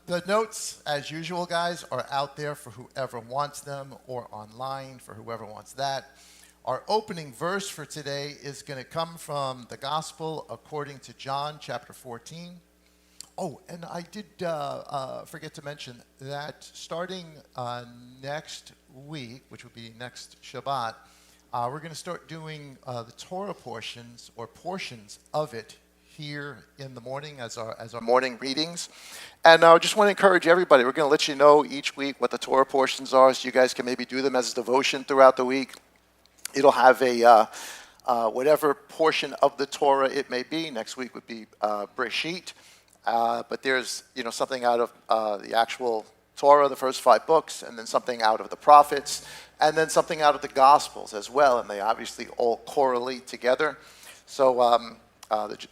The notes, as usual, guys, are out there for whoever wants them, or online for whoever wants that. Our opening verse for today is going to come from the Gospel according to John, chapter 14. Oh, and I did forget to mention that starting next week, which will be next Shabbat, we're going to start doing the Torah portions, or portions of it, here in the morning as our morning readings. And I just want to encourage everybody, we're going to let you know each week what the Torah portions are, so you guys can maybe do them as a devotion throughout the week. It'll have a whatever portion of the Torah it may be. Next week would be Breshit. But there's something out of the actual Torah, the first 5 books, and then something out of the prophets, and then something out of the Gospels as well, and they obviously all correlate together. So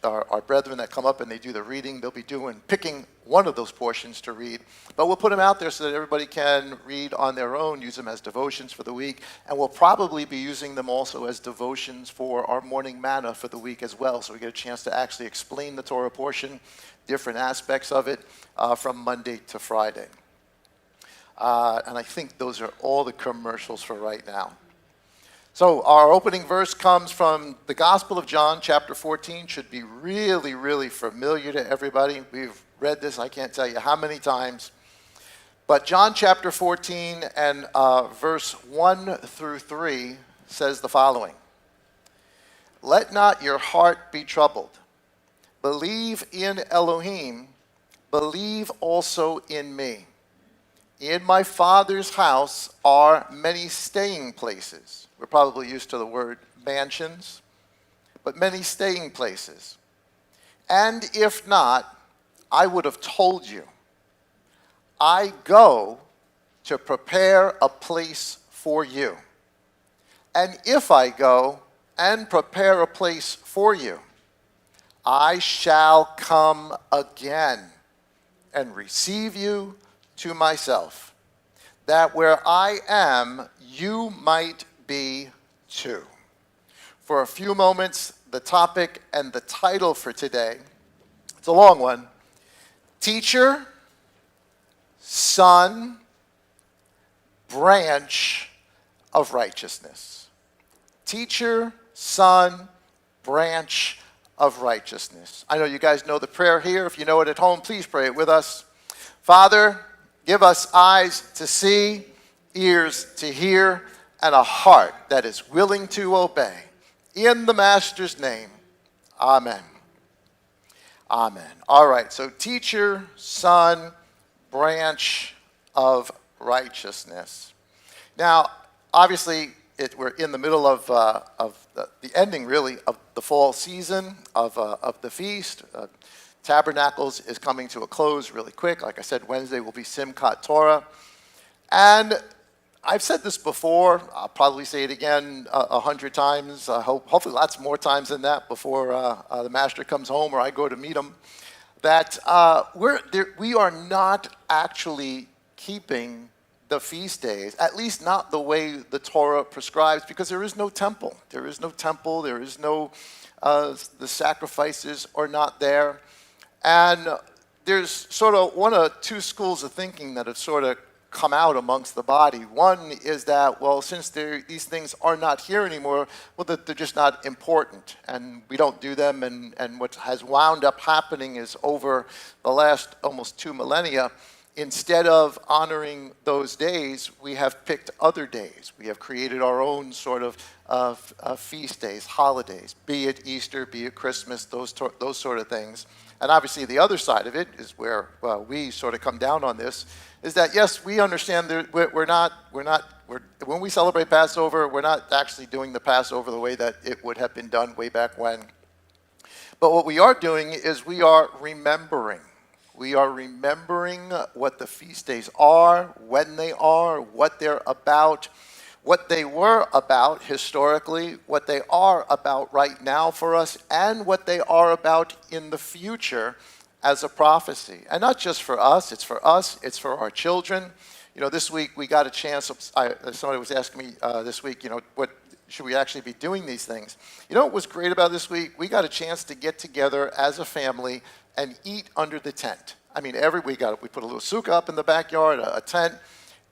our brethren that come up and they do the reading, they'll be picking one of those portions to read. But we'll put them out there so that everybody can read on their own, use them as devotions for the week, and we'll probably be using them also as devotions for our morning manna for the week as well, so we get a chance to actually explain the Torah portion, different aspects of it, from Monday to Friday. And I think those are all the commercials for right now. So our opening verse comes from the Gospel of John, chapter 14. Should be really, really familiar to everybody. We've read this, I can't tell you how many times. But John chapter 14 and verse 1 through 3 says the following. Let not your heart be troubled. Believe in Elohim. Believe also in me. In my Father's house are many staying places. We're probably used to the word mansions, but many staying places. And if not, I would have told you. I go to prepare a place for you. And if I go and prepare a place for you, I shall come again and receive you to myself, that where I am, you might be too. For a few moments, the topic and the title for today, it's a long one, Teacher, Son, Branch of Righteousness. Teacher, Son, Branch of Righteousness. I know you guys know the prayer here. If you know it at home, please pray it with us. Father, give us eyes to see, ears to hear, and a heart that is willing to obey. In the Master's name, amen. Amen. All right, so teacher, son, branch of righteousness. Now, obviously, we're in the middle of the ending, really, of the fall season of the feast. Tabernacles is coming to a close really quick. Like I said, Wednesday will be Simchat Torah. And I've said this before. I'll probably say it again 100 times. Hopefully lots more times than that before the master comes home or I go to meet him. That we are not actually keeping the feast days, at least not the way the Torah prescribes, because there is no temple. There is no temple. There is no, the sacrifices are not there. And there's sort of one of 2 schools of thinking that have sort of come out amongst the body. One is that, well, since these things are not here anymore, well, that they're just not important, and we don't do them, and what has wound up happening is over the last almost 2 millennia, instead of honoring those days, we have picked other days. We have created our own sort of feast days, holidays, be it Easter, be it Christmas, those sort of things. And obviously the other side of it is where we sort of come down on this, is that yes, we understand that when we celebrate Passover, we're not actually doing the Passover the way that it would have been done way back when. But what we are doing is we are remembering. We are remembering what the feast days are, when they are, what they're about, what they were about historically, what they are about right now for us, and what they are about in the future as a prophecy. And not just for us, it's for our children. This week we got a chance, somebody was asking me this week, what should we actually be doing these things? What was great about this week? We got a chance to get together as a family and eat under the tent. I mean, we put a little sukkah up in the backyard, a tent,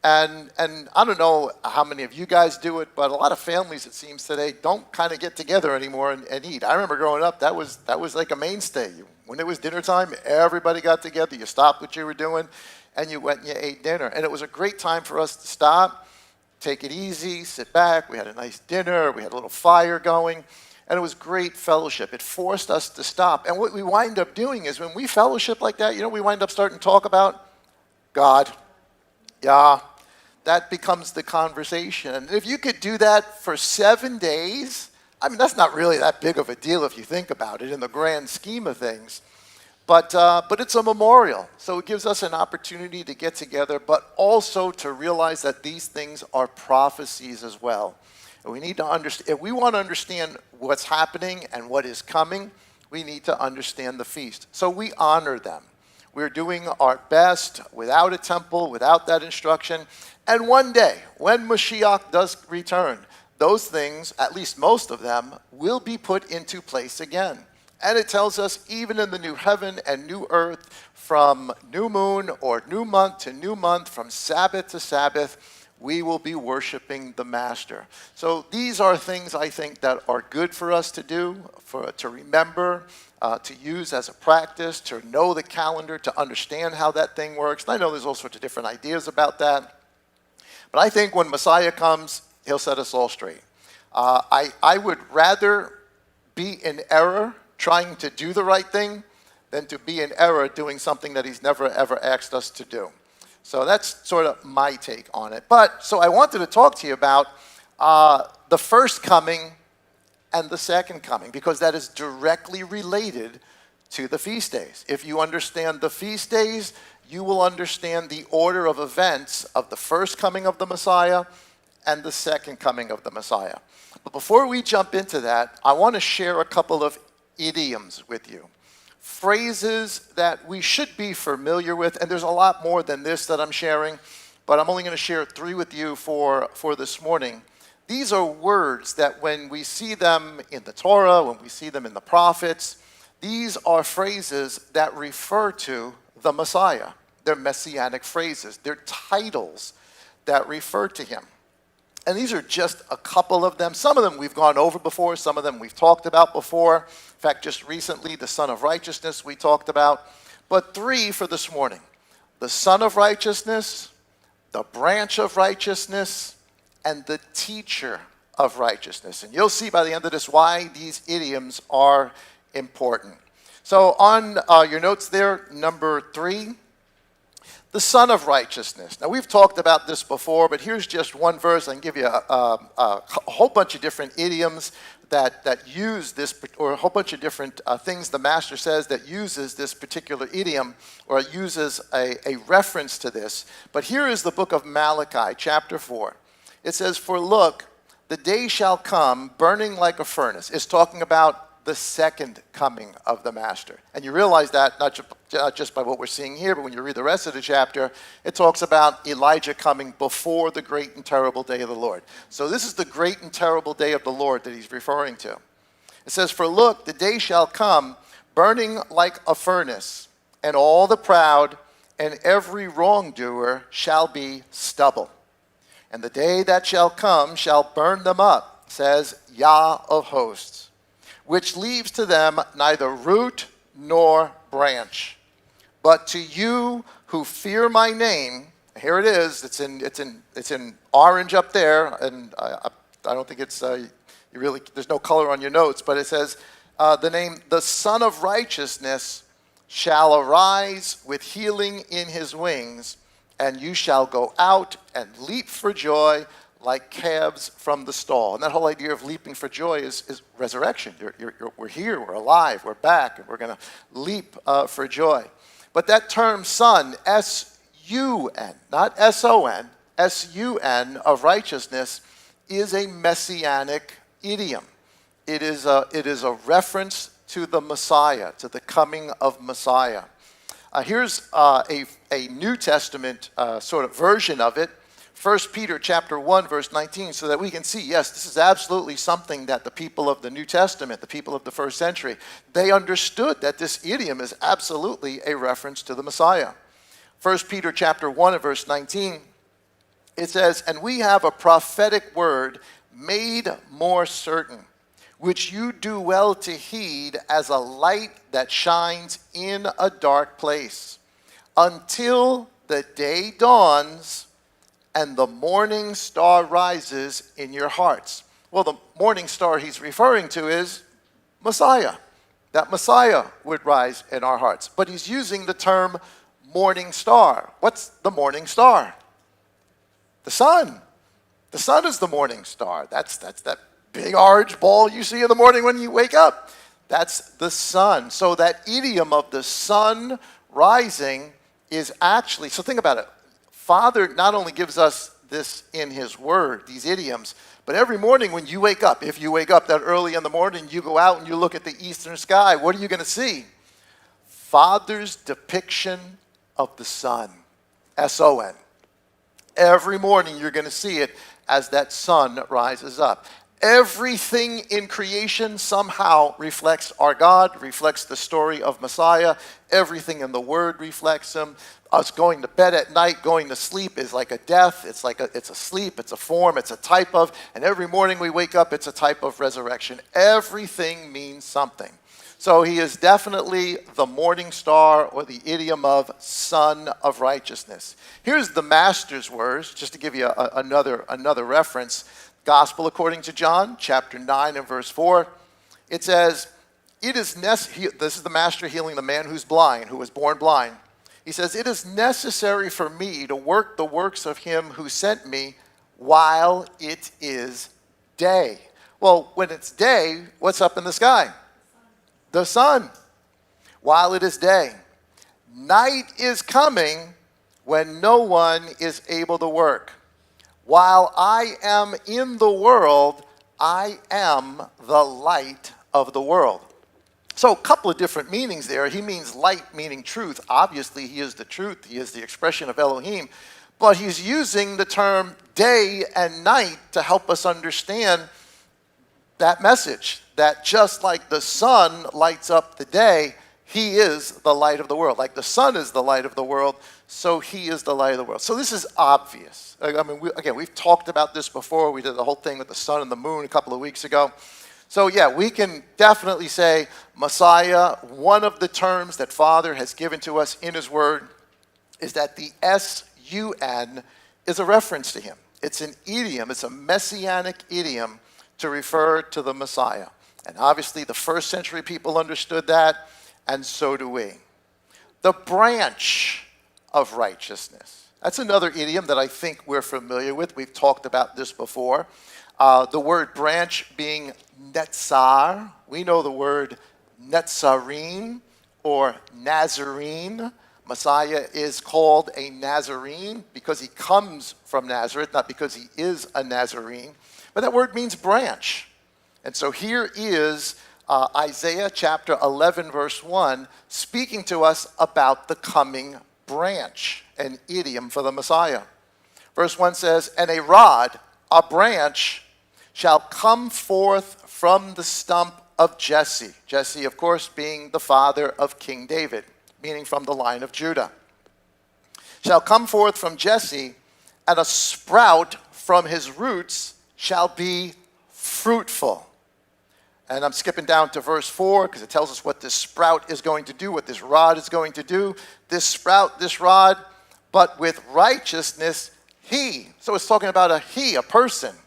and I don't know how many of you guys do it, but a lot of families, it seems today, don't kind of get together anymore and eat. I remember growing up, that was like a mainstay. When it was dinner time, everybody got together. You stopped what you were doing, and you went and you ate dinner. And it was a great time for us to stop, take it easy, sit back. We had a nice dinner. We had a little fire going. And it was great fellowship. It forced us to stop. And what we wind up doing is when we fellowship like that, we wind up starting to talk about God. Yeah, that becomes the conversation. And if you could do that for 7 days, I mean, that's not really that big of a deal if you think about it in the grand scheme of things. But it's a memorial. So it gives us an opportunity to get together, but also to realize that these things are prophecies as well. And we need to understand, if we want to understand what's happening and what is coming, we need to understand the feast. So we honor them. We're doing our best without a temple, without that instruction. And one day, when Mashiach does return, those things, at least most of them, will be put into place again. And it tells us even in the new heaven and new earth, from new moon or new month to new month, from Sabbath to Sabbath, we will be worshiping the Master. So these are things I think that are good for us to do, to remember, to use as a practice, to know the calendar, to understand how that thing works. And I know there's all sorts of different ideas about that. But I think when Messiah comes, he'll set us all straight. I would rather be in error trying to do the right thing than to be in error doing something that he's never, ever asked us to do. So that's sort of my take on it. So I wanted to talk to you about the first coming and the second coming, because that is directly related to the feast days. If you understand the feast days, you will understand the order of events of the first coming of the Messiah and the second coming of the Messiah. But before we jump into that, I want to share a couple of idioms with you. Phrases that we should be familiar with, and there's a lot more than this that I'm sharing, but I'm only going to share 3 with you for this morning. These are words that when we see them in the Torah, when we see them in the prophets, these are phrases that refer to the Messiah. They're messianic phrases. They're titles that refer to him. And these are just a couple of them. Some of them we've gone over before. Some of them we've talked about before. In fact, just recently, the Son of Righteousness we talked about. But 3 for this morning. The Son of Righteousness, the Branch of Righteousness, and the Teacher of Righteousness. And you'll see by the end of this why these idioms are important. So on your notes there, number 3, the Son of Righteousness. Now, we've talked about this before, but here's just one verse. I can give you a whole bunch of different idioms that use this, or a whole bunch of different things the Master says that uses this particular idiom, or it uses a reference to this. But here is the book of Malachi, chapter 4. It says, "For look, the day shall come, burning like a furnace." It's talking about the second coming of the Master. And you realize that not just by what we're seeing here, but when you read the rest of the chapter, it talks about Elijah coming before the great and terrible day of the Lord. So this is the great and terrible day of the Lord that he's referring to. It says, "For look, the day shall come, burning like a furnace, and all the proud and every wrongdoer shall be stubble. And the day that shall come shall burn them up, says Yah of hosts, which leaves to them neither root nor branch. But to you who fear my name," here it is. It's in orange up there, and I don't think it's there's no color on your notes, but it says the name, "the Son of Righteousness shall arise with healing in his wings, and you shall go out and leap for joy like calves from the stall." And that whole idea of leaping for joy is resurrection. We're here, we're alive, we're back, and we're going to leap for joy. But that term son, S-U-N, not S-O-N, S-U-N of righteousness, is a messianic idiom. It is a reference to the Messiah, to the coming of Messiah. Here's a New Testament sort of version of it 1 Peter chapter 1, verse 19, so that we can see, yes, this is absolutely something that the people of the New Testament, the people of the first century, they understood that this idiom is absolutely a reference to the Messiah. 1 Peter chapter 1 and verse 19, it says, "And we have a prophetic word made more certain, which you do well to heed as a light that shines in a dark place, until the day dawns and the morning star rises in your hearts." Well, the morning star he's referring to is Messiah. That Messiah would rise in our hearts. But he's using the term morning star. What's the morning star? The sun. The sun is the morning star. That's that big orange ball you see in the morning when you wake up. That's the sun. So that idiom of the sun rising is actually, so think about it. Father not only gives us this in his word, these idioms, but every morning when you wake up, if you wake up that early in the morning, you go out and you look at the eastern sky, what are you going to see? Father's depiction of the sun, S-O-N. Every morning you're going to see it as that sun rises up. Everything in creation somehow reflects our God, reflects the story of Messiah. Everything in the Word reflects him. Us going to bed at night, going to sleep is like a death. It's a sleep, it's a form, it's a type of. And every morning we wake up, it's a type of resurrection. Everything means something. So he is definitely the morning star, or the idiom of Son of Righteousness. Here's the Master's words, just to give you another reference. Gospel according to John, chapter 9 and verse 4. It says, this is the Master healing the man who's blind, who was born blind. He says, "It is necessary for me to work the works of him who sent me while it is day." Well, when it's day, what's up in the sky? The sun. While it is day. Night is coming when no one is able to work. While I am in the world, I am the light of the world. So a couple of different meanings there. He means light, meaning truth. Obviously, he is the truth. He is the expression of Elohim. But he's using the term day and night to help us understand that message, that just like the sun lights up the day, he is the light of the world. Like the sun is the light of the world, so he is the light of the world. So this is obvious. I mean, we've talked about this before. We did the whole thing with the sun and the moon a couple of weeks ago. So yeah, we can definitely say Messiah, one of the terms that Father has given to us in his word is that the S-U-N is a reference to him. It's an idiom, it's a messianic idiom to refer to the Messiah. And obviously the first century people understood that, and so do we. The branch of righteousness. That's another idiom that I think we're familiar with. We've talked about this before. The word branch being netzar. We know the word netzarim or Nazarene. Messiah is called a Nazarene because he comes from Nazareth, not because he is a Nazarene. But that word means branch. And so here is Isaiah chapter 11, verse 1, speaking to us about the coming branch, an idiom for the Messiah. Verse 1 says, "And a rod, a branch, shall come forth from the stump of Jesse." Jesse, of course, being the father of King David, meaning from the line of Judah. "Shall come forth from Jesse, and a sprout from his roots shall be fruitful." And I'm skipping down to verse 4 because it tells us what this sprout is going to do, what this rod is going to do. This sprout, this rod, but with righteousness he. So it's talking about a person.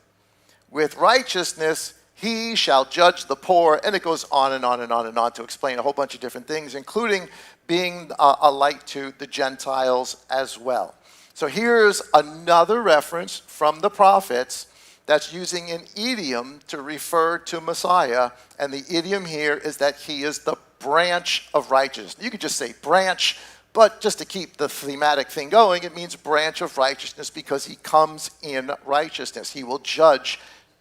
With righteousness he shall judge the poor. And it goes on and on and on and on to explain a whole bunch of different things, including being a light to the Gentiles as well. So here's another reference from the prophets that's using an idiom to refer to Messiah. And the idiom here is that he is the branch of righteousness. You could just say branch, but just to keep the thematic thing going, it means branch of righteousness because he comes in righteousness. He will judge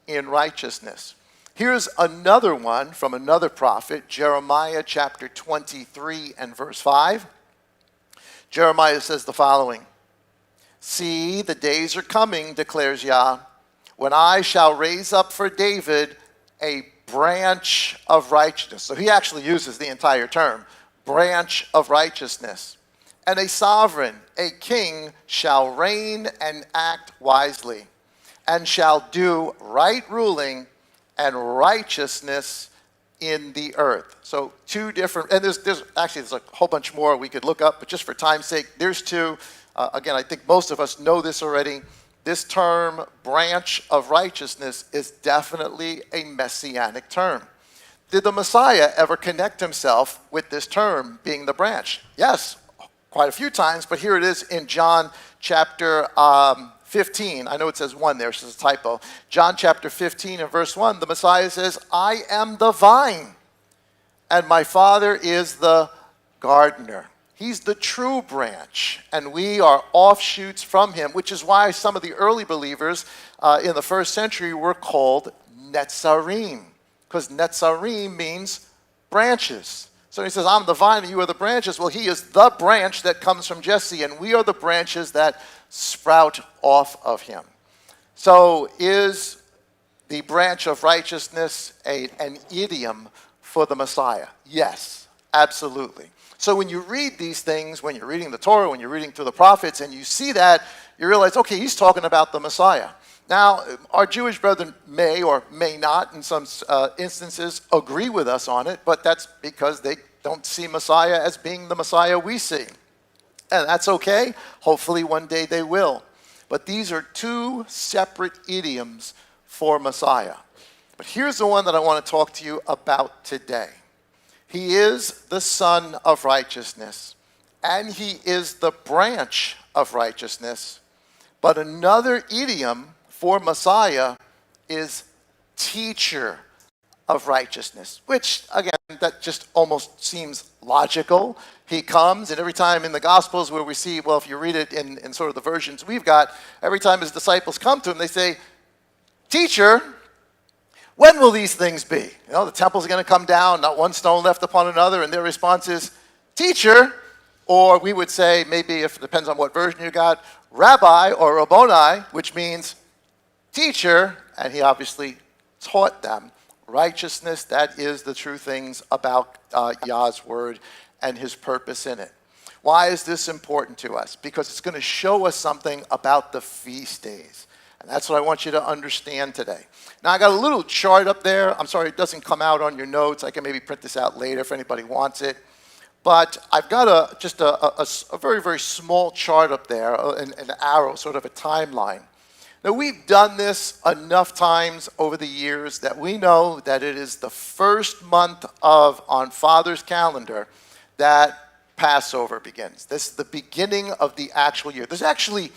in righteousness. Here's another one from another prophet, Jeremiah chapter 23 and verse 5. Jeremiah says the following, See, the days are coming, declares Yah, when I shall raise up for David a branch of righteousness. So he actually uses the entire term, branch of righteousness. And a sovereign, a king, shall reign and act wisely, and shall do right ruling and righteousness in the earth. So two different, and there's a whole bunch more we could look up, but just for time's sake, there's two. Again, I think most of us know this already. This term, branch of righteousness, is definitely a messianic term. Did the Messiah ever connect himself with this term, being the branch? Yes, quite a few times, but here it is in John chapter 15. I know it says 1 there, so it's a typo. John chapter 15 and verse 1, the Messiah says, I am the vine, and my Father is the gardener. He's the true branch, and we are offshoots from him, which is why some of the early believers in the first century were called Netzarim, because Netzarim means branches. So he says, I'm the vine and you are the branches. Well, he is the branch that comes from Jesse, and we are the branches that sprout off of him. So is the branch of righteousness an idiom for the Messiah? Yes, absolutely. So when you read these things, when you're reading the Torah, when you're reading through the prophets, and you see that, you realize, okay, he's talking about the Messiah. Now, our Jewish brethren may or may not, in some instances, agree with us on it, but that's because they don't see Messiah as being the Messiah we see. And that's okay. Hopefully one day they will. But these are two separate idioms for Messiah. But here's the one that I want to talk to you about today. He is the Son of Righteousness, and he is the branch of righteousness. But another idiom for Messiah is teacher of righteousness, which, again, that just almost seems logical. He comes, and every time in the Gospels where we see, well, if you read it in sort of the versions we've got, every time his disciples come to him, they say, Teacher, when will these things be? You know, the temple's going to come down, not one stone left upon another, and their response is, Teacher, or we would say, maybe if it depends on what version you got, Rabbi or Rabboni, which means teacher, and he obviously taught them righteousness. That is the true things about Yah's word and his purpose in it. Why is this important to us? Because it's going to show us something about the feast days. And that's what I want you to understand today. Now, I got a little chart up there. I'm sorry, it doesn't come out on your notes. I can maybe print this out later if anybody wants it. But I've got just a very, very small chart up there, an arrow, sort of a timeline. Now, we've done this enough times over the years that we know that it is the first month on Father's calendar that Passover begins. This is the beginning of the actual year. There's actually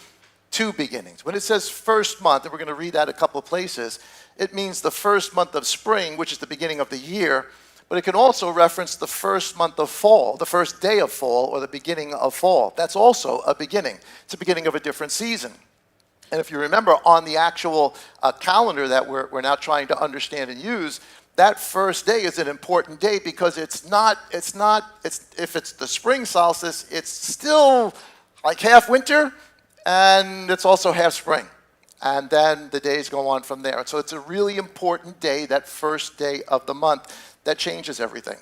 two beginnings. When it says first month, and we're going to read that a couple of places, it means the first month of spring, which is the beginning of the year, but it can also reference the first month of fall, the first day of fall, or the beginning of fall. That's also a beginning. It's a beginning of a different season. And if you remember, on the actual calendar that we're now trying to understand and use, that first day is an important day because if it's the spring solstice, it's still like half winter, and it's also half spring. And then the days go on from there. So it's a really important day, that first day of the month, that changes everything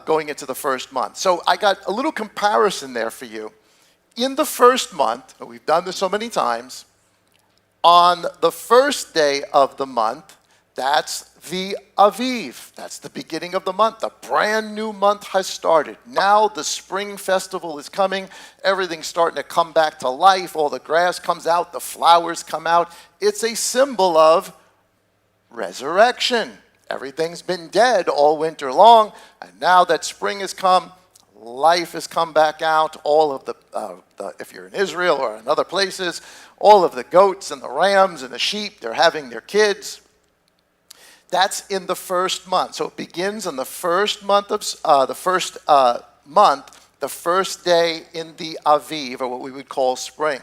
going into the first month. So I got a little comparison there for you. In the first month, we've done this so many times, on the first day of the month, that's the Aviv. That's the beginning of the month. A brand new month has started. Now the spring festival is coming. Everything's starting to come back to life. All the grass comes out. The flowers come out. It's a symbol of resurrection. Everything's been dead all winter long. And now that spring has come, life has come back out. All of the if you're in Israel or in other places, all of the goats and the rams and the sheep, they're having their kids. That's in the first month. So it begins in the first month of the first day in the Aviv, or what we would call spring.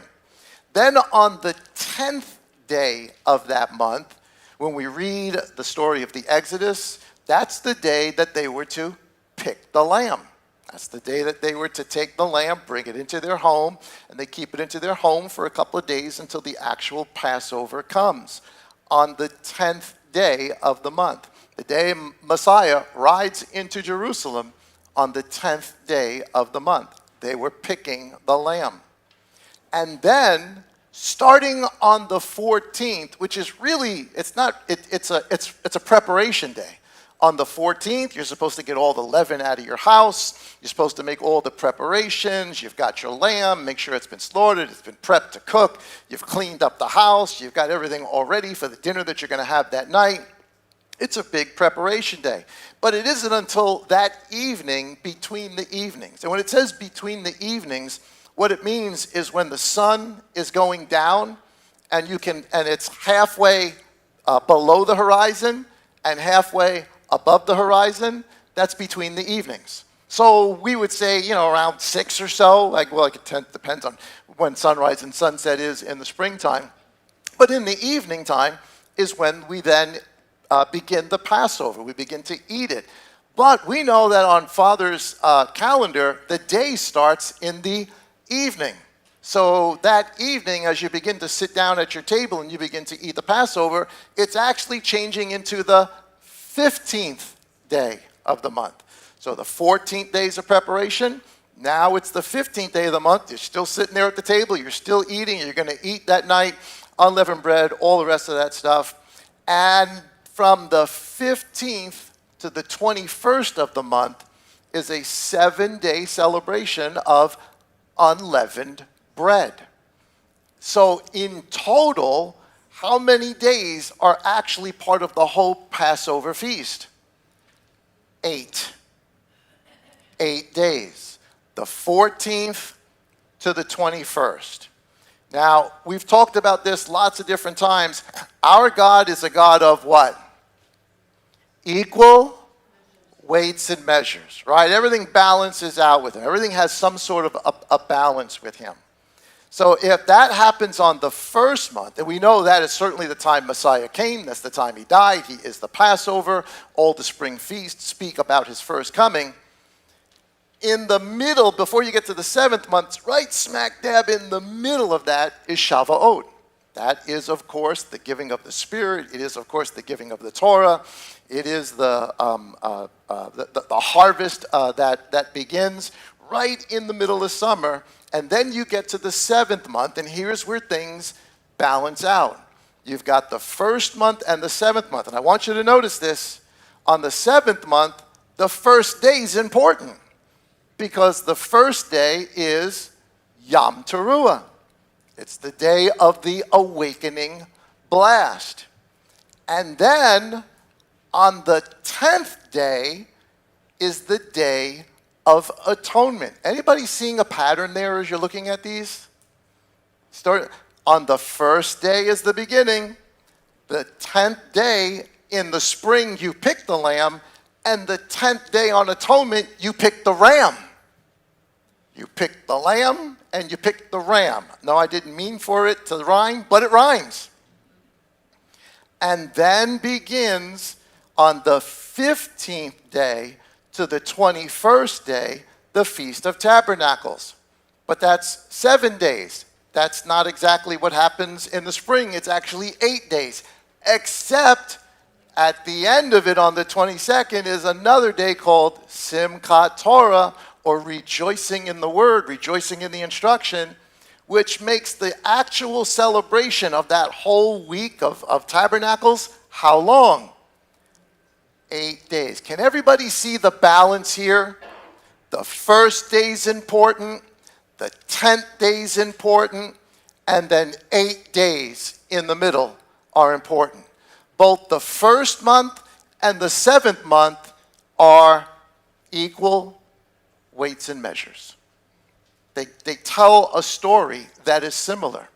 Then on the 10th day of that month, when we read the story of the Exodus, that's the day that they were to pick the lamb. That's the day that they were to take the lamb, bring it into their home, and they keep it into their home for a couple of days until the actual Passover comes on the 10th day of the month. The day Messiah rides into Jerusalem on the 10th day of the month. They were picking the lamb. And then, starting on the 14th, which is really, it's a preparation day. On the 14th, you're supposed to get all the leaven out of your house. You're supposed to make all the preparations. You've got your lamb, make sure it's been slaughtered, it's been prepped to cook. You've cleaned up the house. You've got everything all ready for the dinner that you're going to have that night. It's a big preparation day. But it isn't until that evening, between the evenings. And when it says between the evenings, what it means is when the sun is going down and it's halfway below the horizon and halfway above the horizon, that's between the evenings. So we would say, around 6 or so, it depends on when sunrise and sunset is in the springtime. But in the evening time is when we then begin the Passover. We begin to eat it. But we know that on Father's calendar, the day starts in the evening. So that evening, as you begin to sit down at your table and you begin to eat the Passover, it's actually changing into the 15th day of the month. So the 14th days of preparation, now it's the 15th day of the month. You're still sitting there at the table. You're still eating. You're going to eat that night, unleavened bread, all the rest of that stuff. And from the 15th to the 21st of the month is a 7-day celebration of unleavened bread. So in total, how many days are actually part of the whole Passover feast? 8. 8 days. The 14th to the 21st. Now, we've talked about this lots of different times. Our God is a God of what? Equal weights and measures, right? Everything balances out with him. Everything has some sort of a balance with him. So if that happens on the first month, and we know that is certainly the time Messiah came, that's the time he died, he is the Passover, all the spring feasts speak about his first coming. In the middle, before you get to the 7th month, right smack dab in the middle of that is Shavuot. That is, of course, the giving of the Spirit. It is, of course, the giving of the Torah. It is the harvest that begins right in the middle of summer. And then you get to the 7th month, and here's where things balance out. You've got the 1st month and the 7th month. And I want you to notice this. On the 7th month, the first day is important because the first day is Yom Teruah. It's the day of the awakening blast. And then on the 10th day is the day of atonement. Anybody seeing a pattern there as you're looking at these? Start on the first day is the beginning. The 10th day in the spring you pick the lamb, and the 10th day on atonement you pick the ram. You pick the lamb and you pick the ram. No, I didn't mean for it to rhyme, but it rhymes. And then begins on the 15th day to the 21st day, the Feast of Tabernacles. But that's 7 days. That's not exactly what happens in the spring. It's actually 8 days. Except at the end of it on the 22nd is another day called Simchat Torah, or rejoicing in the word, rejoicing in the instruction, which makes the actual celebration of that whole week of Tabernacles, how long? 8 days. Can everybody see the balance here? The first day's important, the 10th day's important, and then 8 days in the middle are important. Both the first month and the 7th month are equal weights and measures. They tell a story that is similar.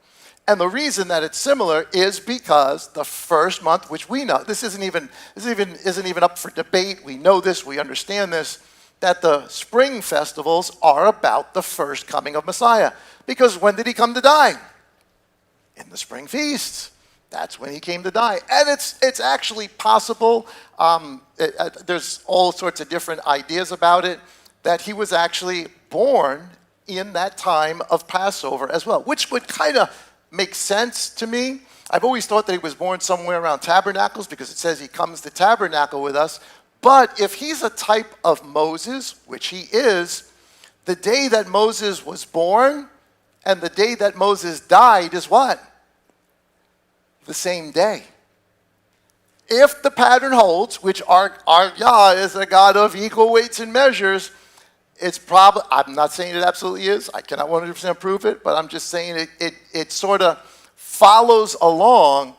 And the reason that it's similar is because the first month, which we know, this isn't even up for debate. We know this, we understand this, that the spring festivals are about the first coming of Messiah. Because when did he come to die? In the spring feasts. That's when he came to die. And it's actually possible. There's all sorts of different ideas about it. that he was actually born in that time of Passover as well, which would kind of make sense to me. I've always thought that he was born somewhere around Tabernacles because it says he comes to tabernacle with us. But if he's a type of Moses, which he is, the day that Moses was born and the day that Moses died is what? The same day. If the pattern holds, which our Yah is a God of equal weights and measures, it's probably, I'm not saying it absolutely is, I cannot 100% prove it, but I'm just saying it sort of follows along,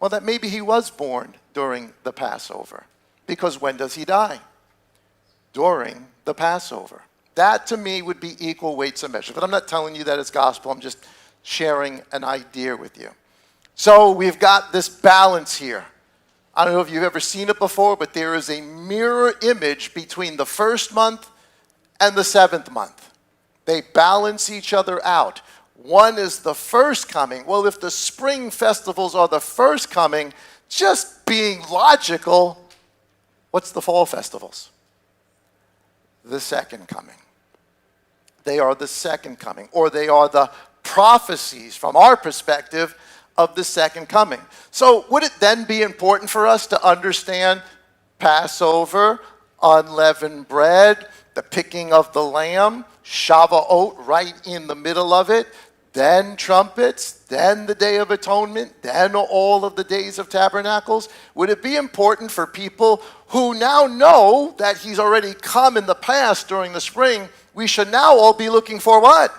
well, that maybe he was born during the Passover. Because when does he die? During the Passover. That to me would be equal weights and measures. But I'm not telling you that it's gospel, I'm just sharing an idea with you. So we've got this balance here. I don't know if you've ever seen it before, but there is a mirror image between the first month and the seventh month. They balance each other out. One is the first coming. Well, if the spring festivals are the first coming, just being logical, what's the fall festivals? The second coming. They are the second coming, or they are the prophecies from our perspective of the second coming. So would it then be important for us to understand Passover, unleavened bread, the picking of the lamb, Shavuot right in the middle of it, then trumpets, then the Day of Atonement, then all of the days of tabernacles? Would it be important for people who now know that he's already come in the past during the spring, we should now all be looking for what?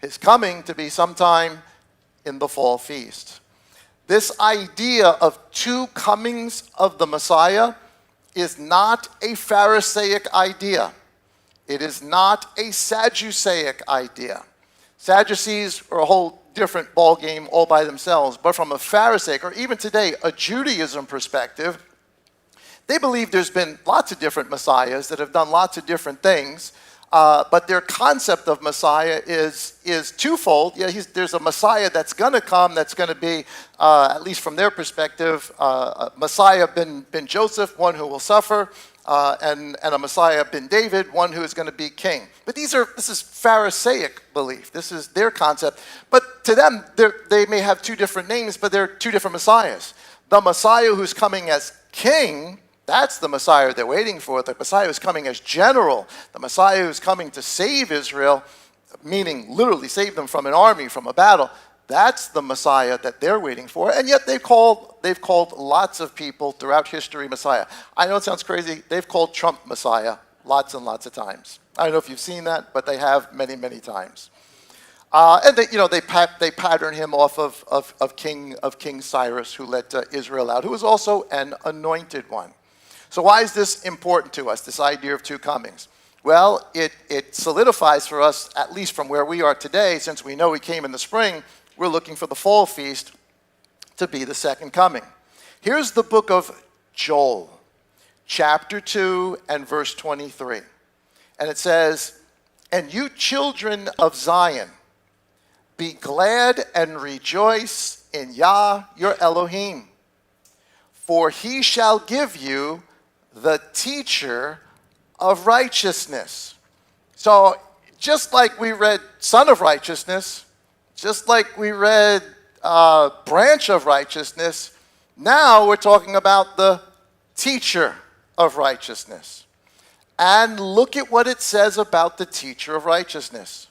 His coming to be sometime in the fall feast. This idea of two comings of the Messiah is not a Pharisaic idea. It is not a Sadduceic idea. Sadducees are a whole different ballgame all by themselves, but from a Pharisaic, or even today, a Judaism perspective, they believe there's been lots of different Messiahs that have done lots of different things, but their concept of Messiah is twofold. Yeah, there's a Messiah that's going to come, that's going to be, at least from their perspective, Messiah ben Joseph, one who will suffer, and a Messiah ben David, one who is going to be king. But this is Pharisaic belief. This is their concept. But to them, they may have two different names, but they're two different Messiahs. The Messiah who's coming as king, that's the Messiah they're waiting for. The Messiah who's coming as general, the Messiah who's coming to save Israel, meaning literally save them from an army, from a battle, that's the Messiah that they're waiting for. And yet they've called lots of people throughout history Messiah. I know it sounds crazy. They've called Trump Messiah lots and lots of times. I don't know if you've seen that, but they have many, many times. And they pattern him off of King Cyrus, who let Israel out, who was also an anointed one. So why is this important to us, this idea of two comings? Well, it solidifies for us, at least from where we are today, since we know he came in the spring, we're looking for the fall feast to be the second coming. Here's the book of Joel, chapter 2 and verse 23. And it says, "And you children of Zion, be glad and rejoice in Yah your Elohim, for he shall give you the teacher of righteousness." So just like we read Son of Righteousness, just like we read Branch of Righteousness, now we're talking about the teacher of righteousness. And look at what it says about the teacher of righteousness.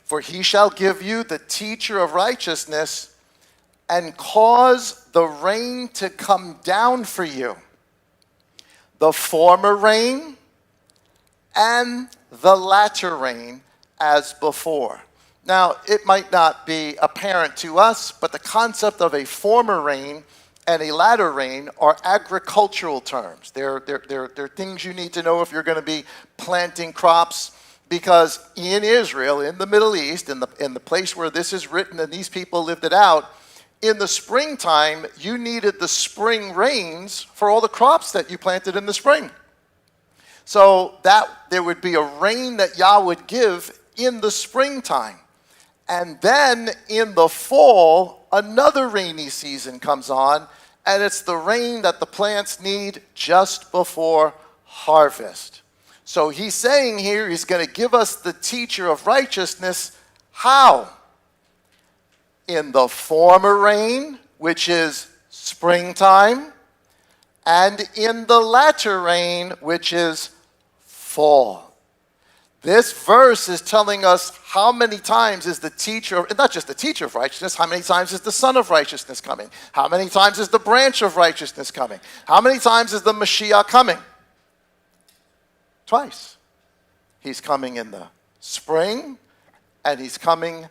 "For he shall give you the teacher of righteousness and cause the rain to come down for you, the former rain and the latter rain as before." Now, it might not be apparent to us, but the concept of a former rain and a latter rain are agricultural terms. They're things you need to know if you're going to be planting crops, because in Israel, in the Middle East, in the place where this is written and these people lived it out, in the springtime, you needed the spring rains for all the crops that you planted in the spring. So that there would be a rain that Yah would give in the springtime. And then in the fall, another rainy season comes on, and it's the rain that the plants need just before harvest. So he's saying here he's going to give us the teacher of righteousness. How? In the former rain, which is springtime, and in the latter rain, which is fall. This verse is telling us how many times is the teacher, not just the teacher of righteousness, how many times is the Son of Righteousness coming? How many times is the branch of righteousness coming? How many times is the Mashiach coming? Twice. He's coming in the spring and he's coming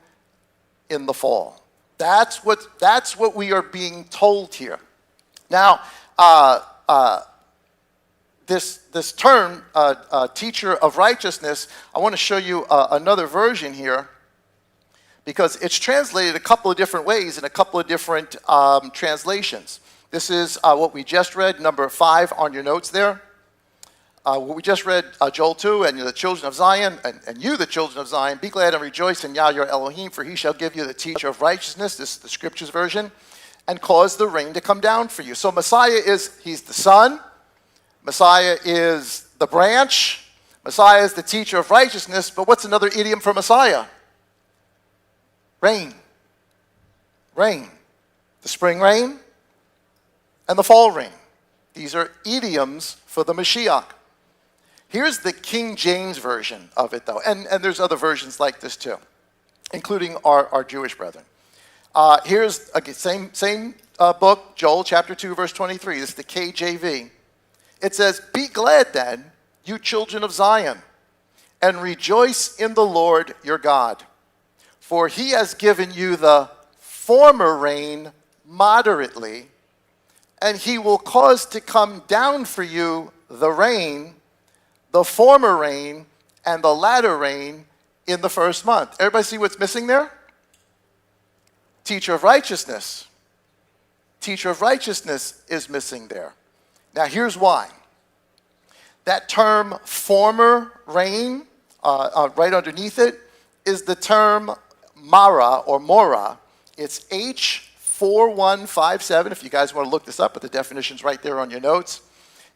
in the fall. That's what we are being told here. Now, this term, teacher of righteousness, I want to show you another version here because it's translated a couple of different ways in a couple of different translations. This is what we just read, number 5 on your notes there. What we just read, Joel 2, and the children of Zion, and you, the children of Zion, be glad and rejoice in Yah your Elohim, for he shall give you the teacher of righteousness, this is the scriptures version, and cause the rain to come down for you. So Messiah he's the Son. Messiah is the branch. Messiah is the teacher of righteousness. But what's another idiom for Messiah? Rain. Rain. The spring rain and the fall rain. These are idioms for the Mashiach. Here's the King James version of it, though. And there's other versions like this, too, including our Jewish brethren. Here's, again, same book, Joel chapter 2, verse 23. This is the KJV. It says, be glad then, you children of Zion, and rejoice in the Lord your God. For he has given you the former rain moderately, and he will cause to come down for you the rain, the former rain, and the latter rain in the first month. Everybody see what's missing there? Teacher of righteousness. Teacher of righteousness is missing there. Now, here's why. That term, former rain, right underneath it, is the term Mara or Mora. It's H4157, if you guys want to look this up, but the definition's right there on your notes.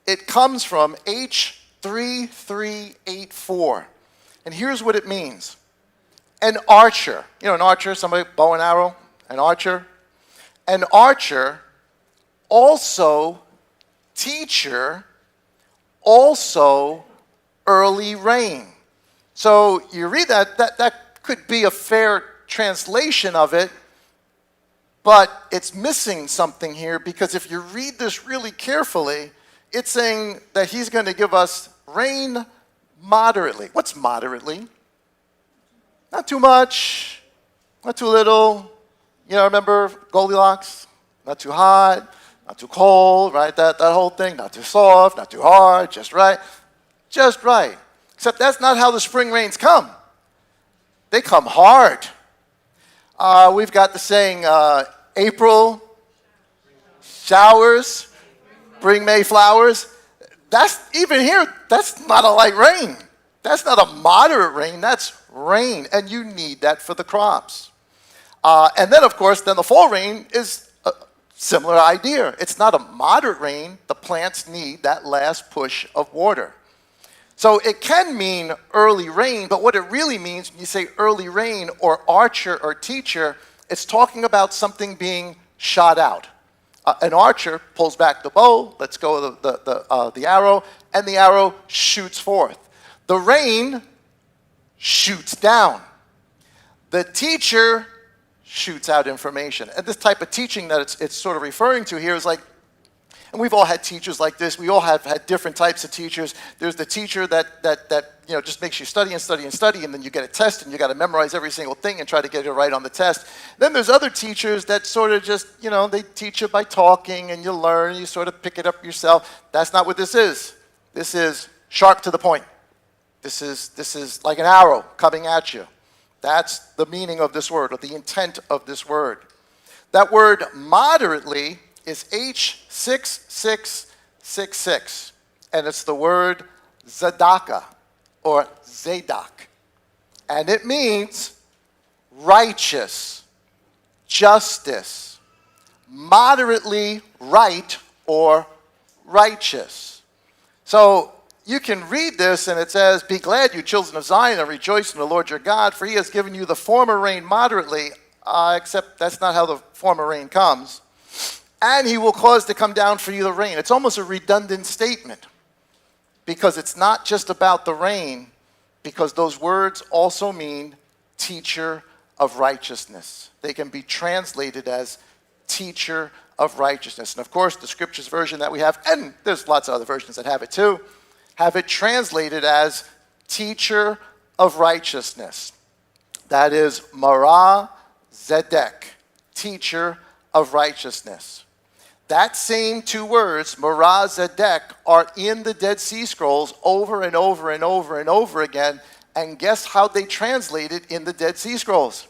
It comes from H3384. And here's what it means. An archer. You know, an archer, somebody, bow and arrow, an archer. An archer, also teacher, also early rain. So you read that could be a fair translation of it, but it's missing something here because if you read this really carefully, it's saying that he's going to give us rain moderately. What's moderately? Not too much, not too little. You know, remember Goldilocks? Not too hot, not too cold, right? That whole thing. Not too soft, not too hard, just right. Just right. Except that's not how the spring rains come. They come hard. We've got the saying, April showers bring May flowers. That's, even here, that's not a light rain. That's not a moderate rain. That's rain. And you need that for the crops. And then, of course, then the fall rain is a similar idea. It's not a moderate rain. The plants need that last push of water. So it can mean early rain, but what it really means when you say early rain or archer or teacher, it's talking about something being shot out. An archer pulls back the bow, lets go of the arrow, and the arrow shoots forth. The rain shoots down. The teacher shoots out information. And this type of teaching that it's sort of referring to here is like, and we've all had teachers like this. We all have had different types of teachers. There's the teacher that you know just makes you study and study and study, and then you get a test and you got to memorize every single thing and try to get it right on the test. Then there's other teachers that sort of just, you know, they teach you by talking and you learn, you sort of pick it up yourself. That's not what this is. This is sharp to the point. This is like an arrow coming at you. That's the meaning of this word, or the intent of this word. That word moderately is H6666, and it's the word Zadaka, or Zadok. And it means righteous, justice, moderately right or righteous. So you can read this and it says, "Be glad, you children of Zion, and rejoice in the Lord your God, for he has given you the former rain moderately," except that's not how the former rain comes. "And he will cause to come down for you the rain." It's almost a redundant statement because it's not just about the rain, because those words also mean teacher of righteousness. They can be translated as teacher of righteousness. And of course, the scriptures version that we have, and there's lots of other versions that have it too, have it translated as teacher of righteousness. That is Marah Zedek, teacher of righteousness. That same two words, Marah Zedek, are in the Dead Sea Scrolls over and over and over and over again. And guess how they translate it in the Dead Sea Scrolls?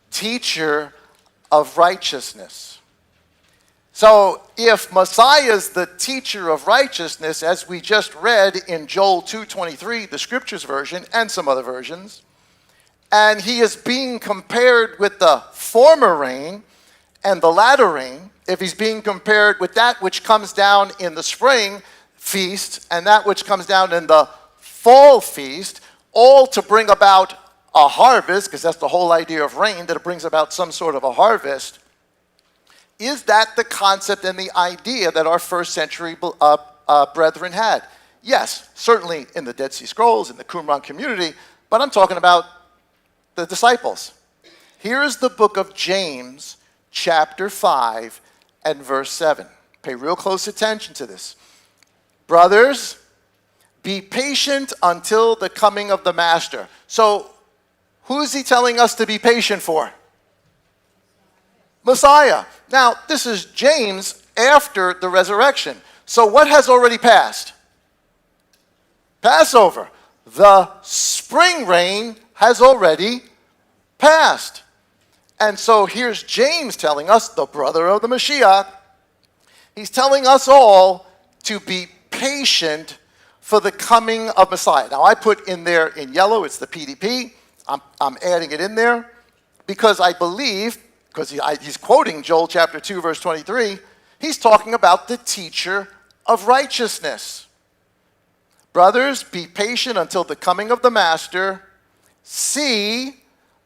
Teacher of righteousness. So if Messiah is the teacher of righteousness, as we just read in Joel 2:23, the scriptures version, and some other versions, and he is being compared with the former rain and the latter rain, if he's being compared with that which comes down in the spring feast and that which comes down in the fall feast, all to bring about a harvest, because that's the whole idea of rain, that it brings about some sort of a harvest, is that the concept and the idea that our first century brethren had? Yes, certainly in the Dead Sea Scrolls, in the Qumran community, but I'm talking about the disciples. Here is the book of James, chapter 5 and verse 7. Pay real close attention to this. "Brothers, be patient until the coming of the master." So, who is he telling us to be patient for? Messiah. Now, this is James after the resurrection. So what has already passed? Passover. The spring rain has already passed. And so here's James telling us, the brother of the Mashiach, he's telling us all to be patient for the coming of Messiah. Now, I put in there in yellow, it's the PDP. I'm adding it in there because I believe, because he's quoting Joel chapter 2, verse 23, he's talking about the teacher of righteousness. "Brothers, be patient until the coming of the master. See,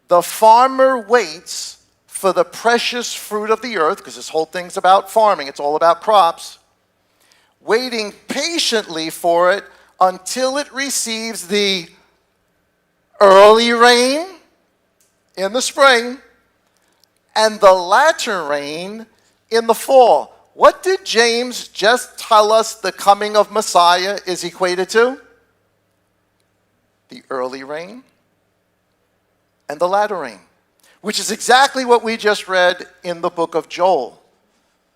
the farmer waits for the precious fruit of the earth," because this whole thing's about farming, it's all about crops, "waiting patiently for it until it receives the early rain in the spring and the latter rain in the fall." What did James just tell us the coming of Messiah is equated to? The early rain and the latter rain, which is exactly what we just read in the book of Joel.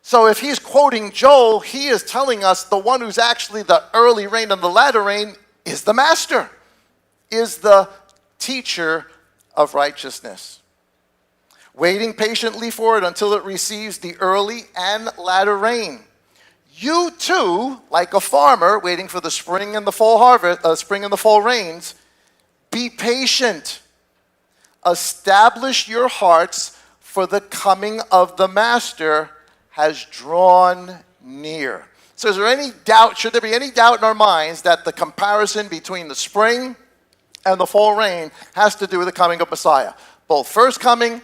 So if he's quoting Joel, he is telling us the one who's actually the early rain and the latter rain is the master, is the teacher of righteousness. "Waiting patiently for it until it receives the early and latter rain. You too, like a farmer waiting for the spring and the fall harvest, spring and the fall rains, be patient. Establish your hearts, for the coming of the master has drawn near." So is there any doubt, should there be any doubt in our minds that the comparison between the spring and the fall rain has to do with the coming of Messiah? Both first coming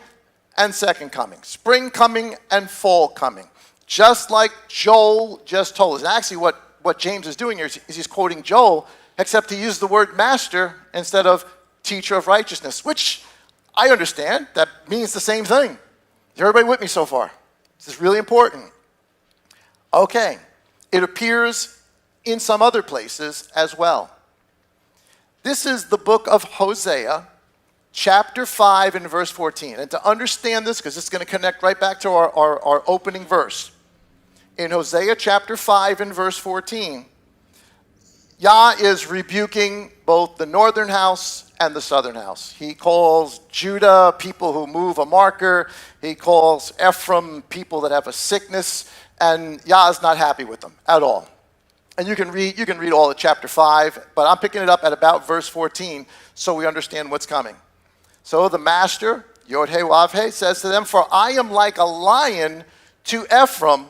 and second coming. Spring coming and fall coming. Just like Joel just told us. And actually what James is doing here is he's quoting Joel, except he used the word master instead of teacher of righteousness, which I understand. That means the same thing. Is everybody with me so far? This is really important. Okay. It appears in some other places as well. This is the book of Hosea, chapter 5 and verse 14. And to understand this, because it's going to connect right back to our opening verse. In Hosea chapter 5 and verse 14, Yah is rebuking both the northern house and the southern house. He calls Judah people who move a marker. He calls Ephraim people that have a sickness. And Yah is not happy with them at all. And you can read all of chapter 5, but I'm picking it up at about verse 14 so we understand what's coming. So the master, Yod-Heh-Wav-Heh, says to them, "For I am like a lion to Ephraim,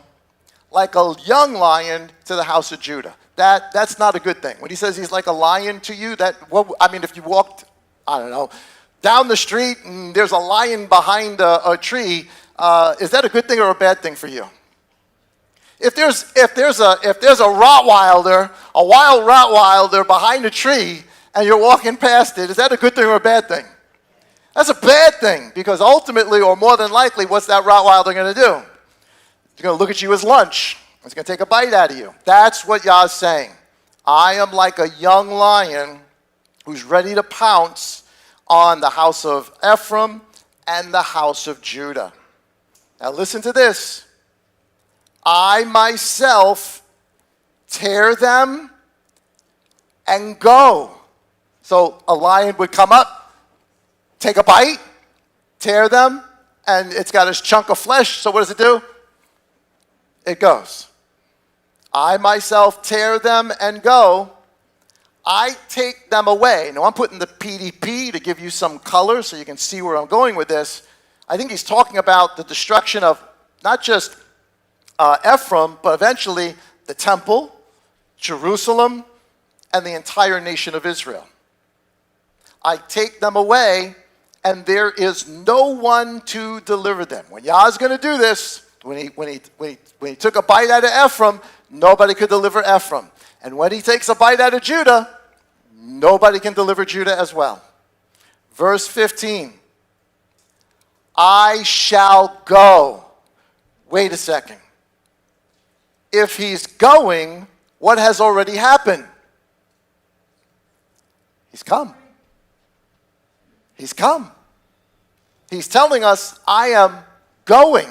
like a young lion to the house of Judah." that's not a good thing. When he says he's like a lion to you, if you walked, I don't know, down the street and there's a lion behind a tree, is that a good thing or a bad thing for you? If there's a Rottweiler, a wild Rottweiler behind a tree, and you're walking past it, is that a good thing or a bad thing? That's a bad thing, because ultimately, or more than likely, what's that Rottweiler going to do? It's going to look at you as lunch. It's going to take a bite out of you. That's what Yah's saying. I am like a young lion who's ready to pounce on the house of Ephraim and the house of Judah. Now listen to this. I myself tear them and go. So a lion would come up, take a bite, tear them, and it's got its chunk of flesh. So what does it do? It goes. I myself tear them and go. I take them away. Now I'm putting the PDP to give you some color so you can see where I'm going with this. I think he's talking about the destruction of not just Ephraim, but eventually the temple, Jerusalem, and the entire nation of Israel. I take them away, and there is no one to deliver them. When Yah's going to do this, when he took a bite out of Ephraim, nobody could deliver Ephraim. And when he takes a bite out of Judah, nobody can deliver Judah as well. Verse 15. I shall go. Wait a second. If he's going, what has already happened? He's come. He's come. He's telling us, I am going.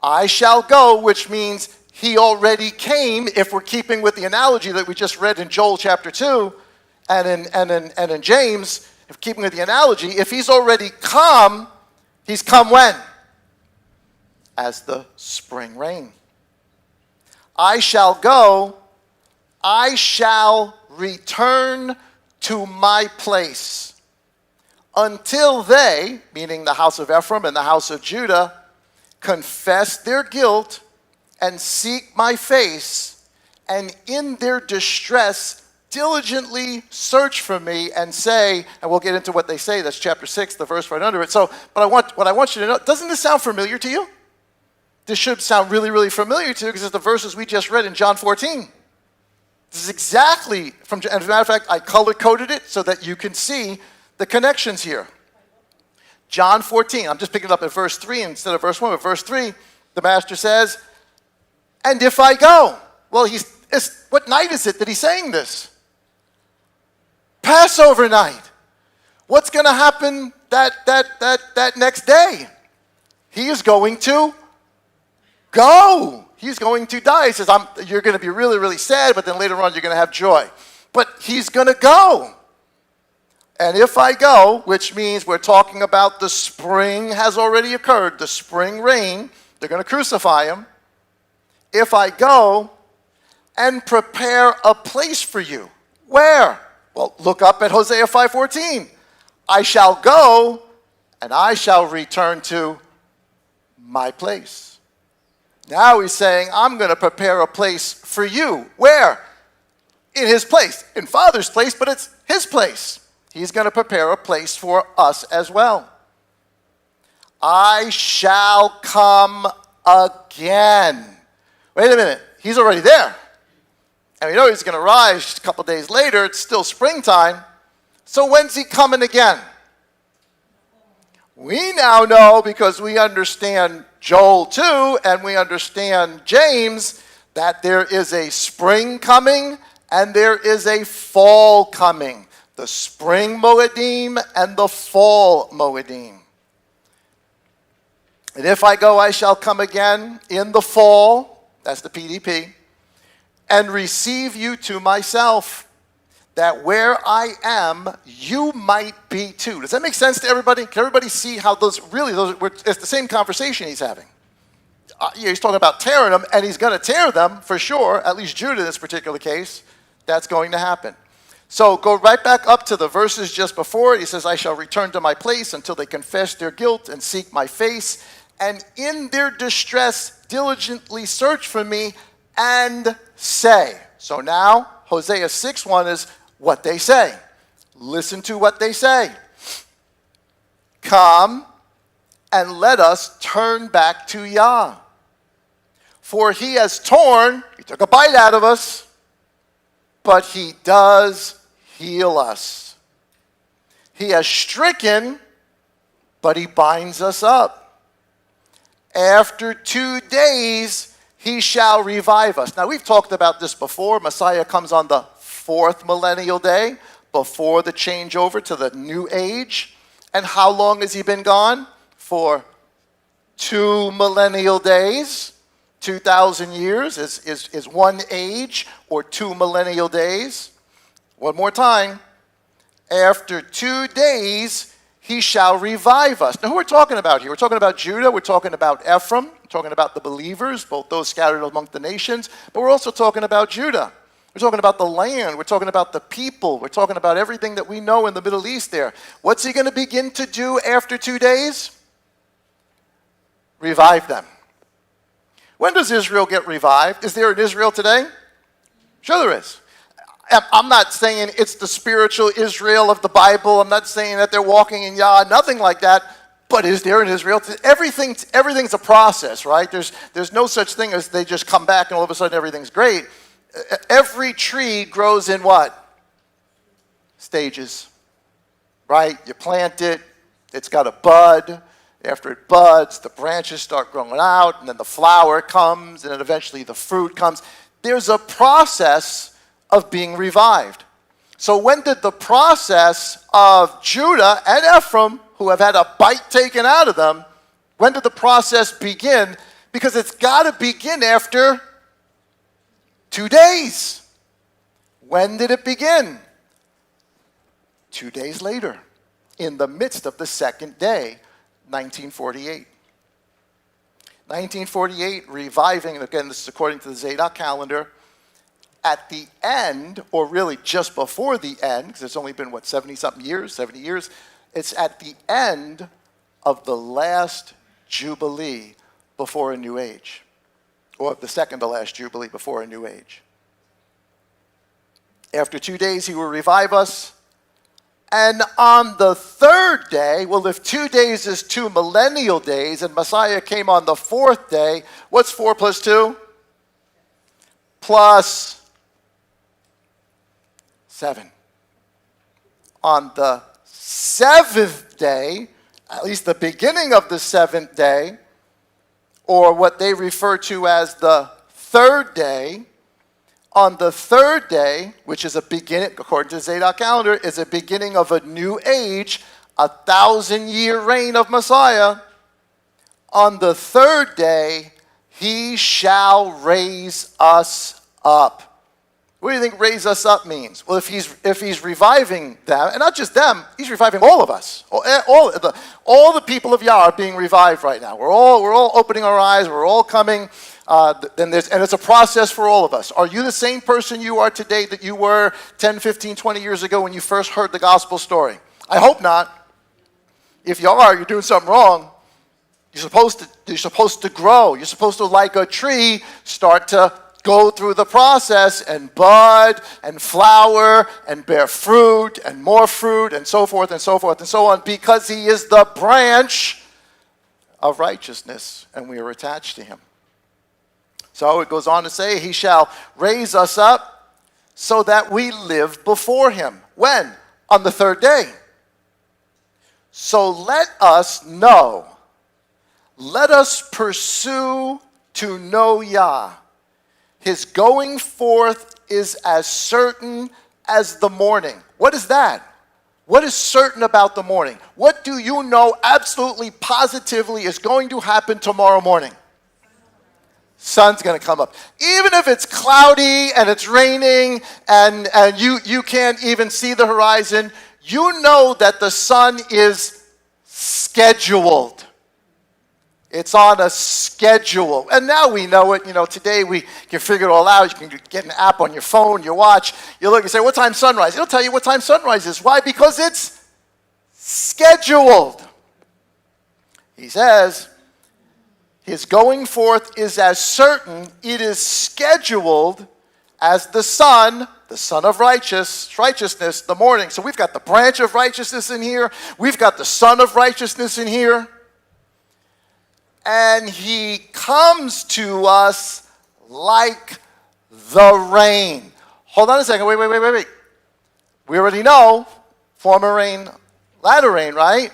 I shall go, which means he already came, if we're keeping with the analogy that we just read in Joel chapter 2 and in James, if keeping with the analogy, if he's already come, he's come when? As the spring rain. I shall go, I shall return to my place. Until they, meaning the house of Ephraim and the house of Judah, confess their guilt and seek my face, and in their distress diligently search for me and say, and we'll get into what they say, that's chapter 6, the verse right under it. So, what I want you to know, doesn't this sound familiar to you? This should sound really, really familiar to you, because it's the verses we just read in John 14. This is exactly from, and as a matter of fact, I color-coded it so that you can see the connections here. John 14, I'm just picking it up at verse 3 instead of verse 1, but verse 3, the master says, and if I go, well, what night is it that he's saying this? Passover night. What's going to happen that next day? He is going to go. He's going to die. He says, you're going to be really, really sad, but then later on you're going to have joy. But he's going to go. And if I go, which means we're talking about the spring has already occurred, the spring rain, they're going to crucify him. If I go and prepare a place for you. Where? Well, look up at Hosea 5:14. I shall go and I shall return to my place. Now he's saying, I'm going to prepare a place for you. Where? In his place. In Father's place, but it's his place. He's going to prepare a place for us as well. I shall come again. Wait a minute. He's already there. And we know he's going to rise a couple days later. It's still springtime. So when's he coming again? We now know, because we understand Joel 2 and we understand James, that there is a spring coming and there is a fall coming. The spring Moedim and the fall Moedim. And if I go, I shall come again in the fall, that's the PDP, and receive you to myself, that where I am, you might be too. Does that make sense to everybody? Can everybody see how it's the same conversation he's having. He's talking about tearing them, and he's going to tear them for sure, at least Judah in this particular case. That's going to happen. So go right back up to the verses just before it. He says, I shall return to my place until they confess their guilt and seek my face, and in their distress diligently search for me and say. So now, Hosea 6:1 is what they say. Listen to what they say. Come and let us turn back to Yah. For he has torn, he took a bite out of us, but he does heal us. He has stricken, but he binds us up. After 2 days, he shall revive us. Now, we've talked about this before. Messiah comes on the 4th millennial day, before the changeover to the new age. And how long has he been gone? For 2 millennial days. 2,000 years is one age, or 2 millennial days. One more time. After 2 days, he shall revive us. Now, who we're talking about here? We're talking about Judah. We're talking about Ephraim. We're talking about the believers, both those scattered among the nations. But we're also talking about Judah. We're talking about the land. We're talking about the people. We're talking about everything that we know in the Middle East there. What's he going to begin to do after 2 days? Revive them. When does Israel get revived? Is there an Israel today? Sure there is. I'm not saying it's the spiritual Israel of the Bible. I'm not saying that they're walking in Yah, nothing like that. But is there an Israel? Everything's a process, right? There's no such thing as they just come back and all of a sudden everything's great. Every tree grows in what? Stages, right? You plant it, it's got a bud. After it buds, the branches start growing out, and then the flower comes, and then eventually the fruit comes. There's a process of being revived. So when did the process of Judah and Ephraim, who have had a bite taken out of them, when did the process begin? Because it's got to begin after 2 days. When did it begin? 2 days later, in the midst of the second day, 1948. 1948, reviving, again, this is according to the Zadok calendar, at the end, or really just before the end, because it's only been, 70 years, it's at the end of the last Jubilee before a new age, or the second to last Jubilee before a new age. After 2 days, he will revive us. And on the third day, well, if 2 days is 2 millennial days, and Messiah came on the 4th day, what's 4 plus 2? Plus 7. On the 7th day, at least the beginning of the 7th day, or what they refer to as the 3rd day, on the 3rd day, which is a beginning, according to the Zadok calendar, is a beginning of a new age, 1,000-year reign of Messiah. On the 3rd day, he shall raise us up. What do you think raise us up means? Well, if he's reviving them, and not just them, he's reviving all of us. All the people of Yah are being revived right now. We're all opening our eyes. We're all coming. And it's a process for all of us. Are you the same person you are today that you were 10, 15, 20 years ago when you first heard the gospel story? I hope not. If you are, you're doing something wrong. You're supposed to grow. You're supposed to, like a tree, start to go through the process and bud and flower and bear fruit and more fruit and so forth and so forth and so on, because he is the branch of righteousness and we are attached to him. So it goes on to say, he shall raise us up so that we live before him. When? On the 3rd day. So let us know. Let us pursue to know Yah. His going forth is as certain as the morning. What is that? What is certain about the morning? What do you know absolutely positively is going to happen tomorrow morning? Sun's going to come up. Even if it's cloudy and it's raining and you can't even see the horizon, you know that the sun is scheduled. It's on a schedule. And now we know it. Today we can figure it all out. You can get an app on your phone, your watch. You look and say, what time sunrise? It'll tell you what time sunrise is. Why? Because it's scheduled. He says, His going forth is as certain, it is scheduled as the sun of righteousness, the morning. So we've got the branch of righteousness in here. We've got the son of righteousness in here. And he comes to us like the rain. Hold on a second. Wait. We already know former rain, latter rain, right?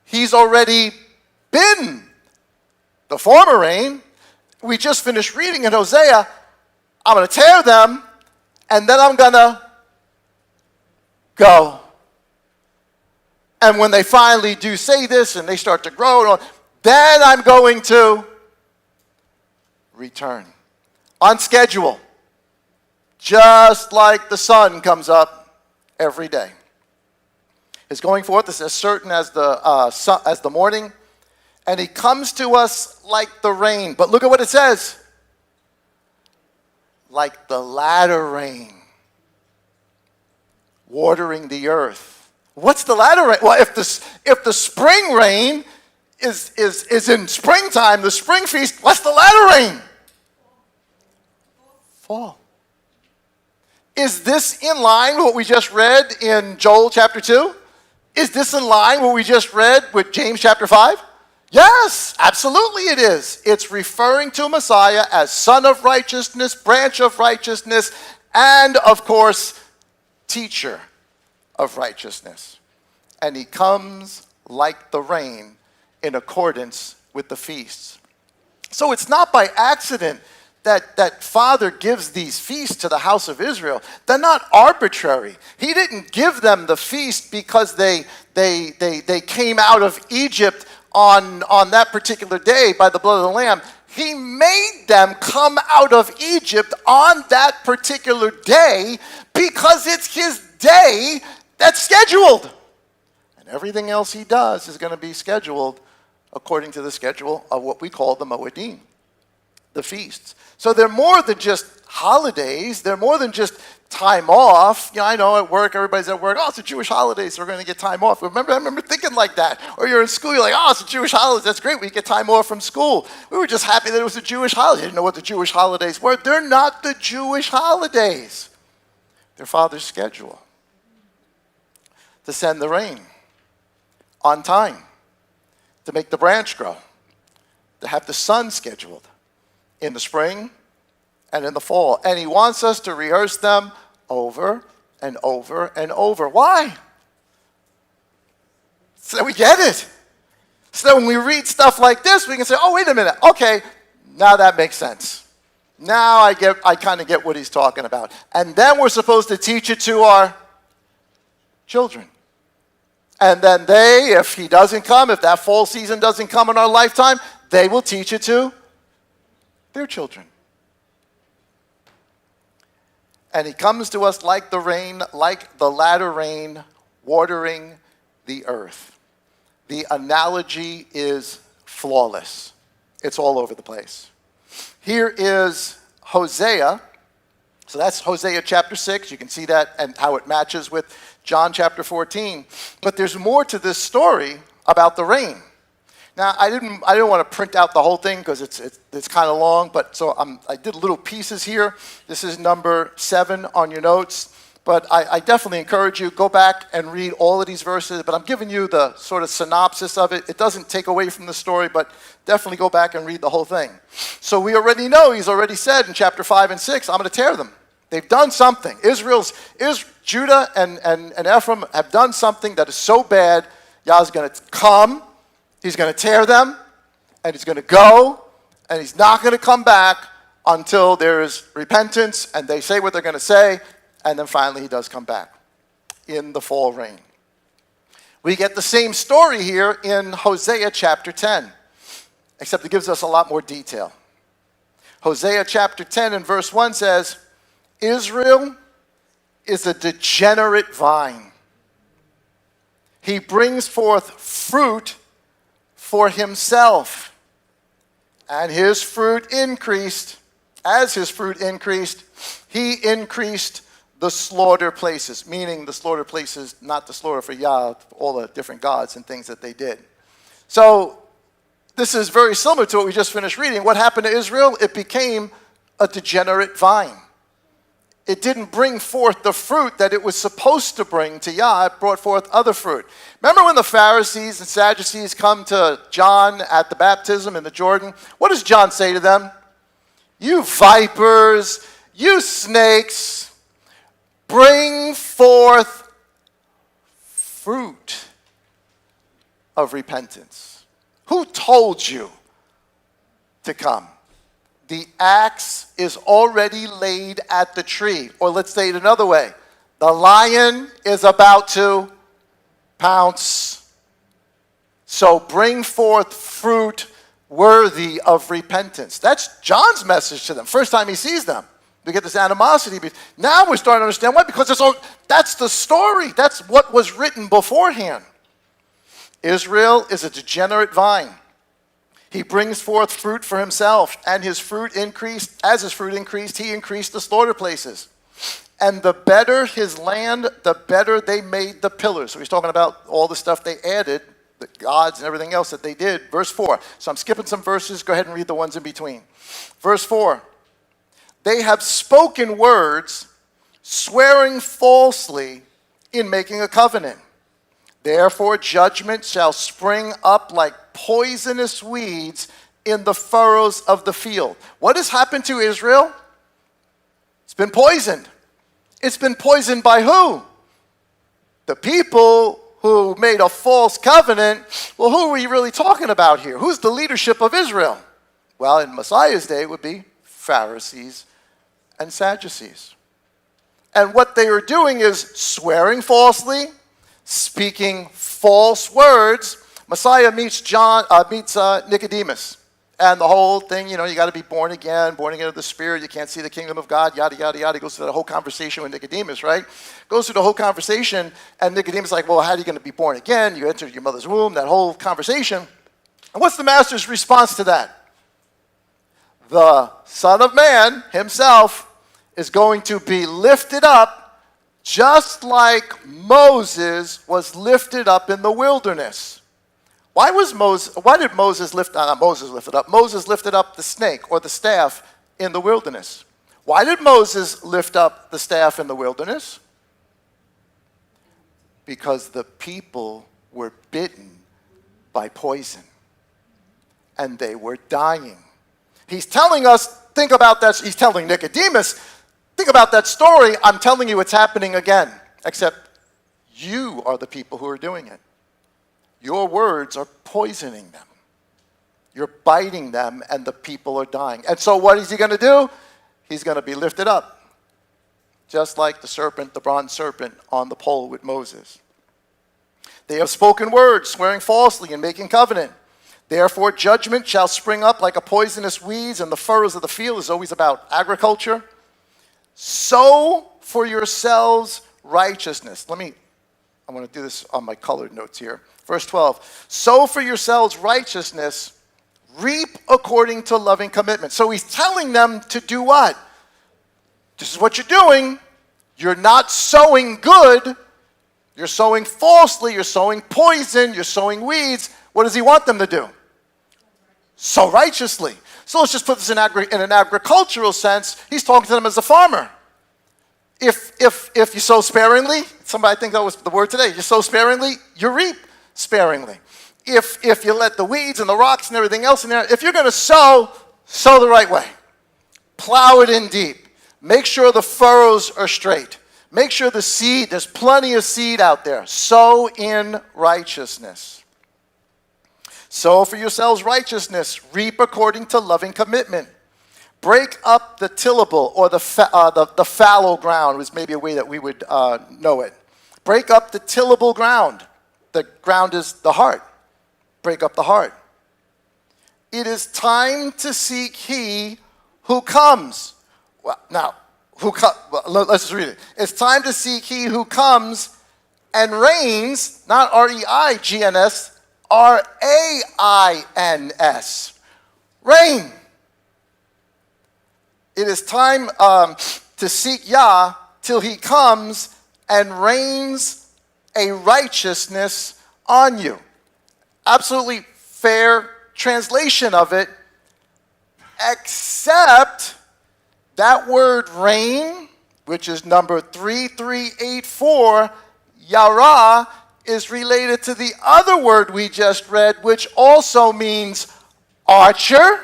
He's already been the former rain. We just finished reading in Hosea. I'm going to tear them, and then I'm going to go. And when they finally do say this and they start to grow, then I'm going to return. On schedule. Just like the sun comes up every day. His going forth is as certain as the morning. And he comes to us like the rain. But look at what it says. Like the latter rain. Watering the earth. What's the latter rain? Well, if the spring rain is in springtime, the spring feast, what's the latter rain? Fall. Is this in line with what we just read in Joel chapter 2? Is this in line with what we just read with James chapter 5? Yes, absolutely it is. It's referring to Messiah as son of righteousness, branch of righteousness, and of course, teacher of righteousness. And he comes like the rain in accordance with the feasts. So it's not by accident that Father gives these feasts to the house of Israel. They're not arbitrary. He didn't give them the feast because they came out of Egypt on that particular day by the blood of the Lamb. He made them come out of Egypt on that particular day because it's his day that's scheduled. And everything else he does is going to be scheduled according to the schedule of what we call the Moedim, the feasts. So they're more than just holidays. They're more than just time off. You know, I know at work, everybody's at work, oh, it's a Jewish holiday, so we're going to get time off. I remember thinking like that. Or you're in school, you're like, oh, it's a Jewish holiday. That's great. We get time off from school. We were just happy that it was a Jewish holiday. Didn't know what the Jewish holidays were. They're not the Jewish holidays. They're Father's schedule to send the rain on time, to make the branch grow, to have the sun scheduled in the spring and in the fall. And he wants us to rehearse them over and over and over. Why? So that we get it. So that when we read stuff like this, we can say, oh, wait a minute. Okay, now that makes sense. Now I kind of get what he's talking about. And then we're supposed to teach it to our children. And then if he doesn't come, if that fall season doesn't come in our lifetime, they will teach it to their children. And he comes to us like the rain, like the latter rain, watering the earth. The analogy is flawless. It's all over the place. Here is Hosea. So that's Hosea chapter 6. You can see that and how it matches with John chapter 14. But there's more to this story about the rain. Now, I didn't want to print out the whole thing because it's kind of long, but so I did little pieces here. This is number 7 on your notes. But I definitely encourage you, go back and read all of these verses. But I'm giving you the sort of synopsis of it. It doesn't take away from the story, but definitely go back and read the whole thing. So we already know, he's already said in chapter 5 and 6, I'm going to tear them. They've done something. Judah and Ephraim have done something that is so bad, Yah's going to come, he's going to tear them, and he's going to go, and he's not going to come back until there is repentance, and they say what they're going to say, and then finally he does come back in the fall rain. We get the same story here in Hosea chapter 10, except it gives us a lot more detail. Hosea chapter 10 and verse 1 says, Israel is a degenerate vine. He brings forth fruit for himself, and his fruit increased. As his fruit increased, he increased the slaughter places, meaning the slaughter places, not the slaughter for Yah, all the different gods and things that they did. So This is very similar to what we just finished reading. What happened to Israel? It became a degenerate vine. It didn't bring forth the fruit that it was supposed to bring to Yah. It brought forth other fruit. Remember when the Pharisees and Sadducees come to John at the baptism in the Jordan? What does John say to them? You vipers, you snakes, bring forth fruit of repentance. Who told you to come? The axe is already laid at the tree. Or let's say it another way. The lion is about to pounce. So bring forth fruit worthy of repentance. That's John's message to them. First time he sees them. We get this animosity. Now we're starting to understand why. Because that's the story. That's what was written beforehand. Israel is a degenerate vine. He brings forth fruit for himself, and his fruit increased. As his fruit increased, he increased the slaughter places. And the better his land, the better they made the pillars. So he's talking about all the stuff they added, the gods and everything else that they did. Verse 4. So I'm skipping some verses. Go ahead and read the ones in between. Verse 4. They have spoken words, swearing falsely in making a covenant. Therefore judgment shall spring up like poisonous weeds in the furrows of the field. What has happened to Israel? It's been poisoned. It's been poisoned by who? The people who made a false covenant. Well, who are we really talking about here? Who's the leadership of Israel? Well, in Messiah's day, it would be Pharisees and Sadducees. And what they are doing is swearing falsely, speaking false words. Messiah meets Nicodemus. And the whole thing, you got to be born again of the Spirit. You can't see the kingdom of God, yada, yada, yada. He goes through the whole conversation with Nicodemus, right? Goes through the whole conversation, and Nicodemus is like, well, how are you going to be born again? You entered your mother's womb, that whole conversation. And what's the master's response to that? The Son of Man himself is going to be lifted up just like Moses was lifted up in the wilderness. Moses lifted up the snake or the staff in the wilderness. Why did Moses lift up the staff in the wilderness? Because the people were bitten by poison and they were dying. He's telling us, think about that. He's telling Nicodemus, think about that story. I'm telling you it's happening again. Except you are the people who are doing it. Your words are poisoning them. You're biting them and the people are dying. And so what is he going to do? He's going to be lifted up. Just like the serpent, the bronze serpent on the pole with Moses. They have spoken words, swearing falsely and making covenant. Therefore judgment shall spring up like a poisonous weeds, and the furrows of the field is always about agriculture. Sow for yourselves righteousness. I want to do this on my colored notes here. Verse 12. Sow for yourselves righteousness, reap according to loving commitment. So he's telling them to do what? This is what you're doing. You're not sowing good. You're sowing falsely. You're sowing poison. You're sowing weeds. What does he want them to do? Sow righteously. So let's just put this in an agricultural sense. He's talking to them as a farmer. If you sow sparingly, I think that was the word today, you sow sparingly, you reap sparingly. If you let the weeds and the rocks and everything else in there, if you're going to sow the right way. Plow it in deep. Make sure the furrows are straight. Make sure the seed, there's plenty of seed out there. Sow in righteousness. Sow for yourselves righteousness, reap according to loving commitment. Break up the tillable, or the fallow ground was maybe a way that we would know it. Break up the tillable ground. The ground is the heart. Break up the heart. It is time to seek he who comes. Well, now, let's just read it. It's time to seek he who comes and reigns, not R-E-I-G-N-S, R-A-I-N-S. Reign. It is time to seek Yah till he comes and rains a righteousness on you. Absolutely fair translation of it, except that word reign, which is number 3384, yara, is related to the other word we just read, which also means archer,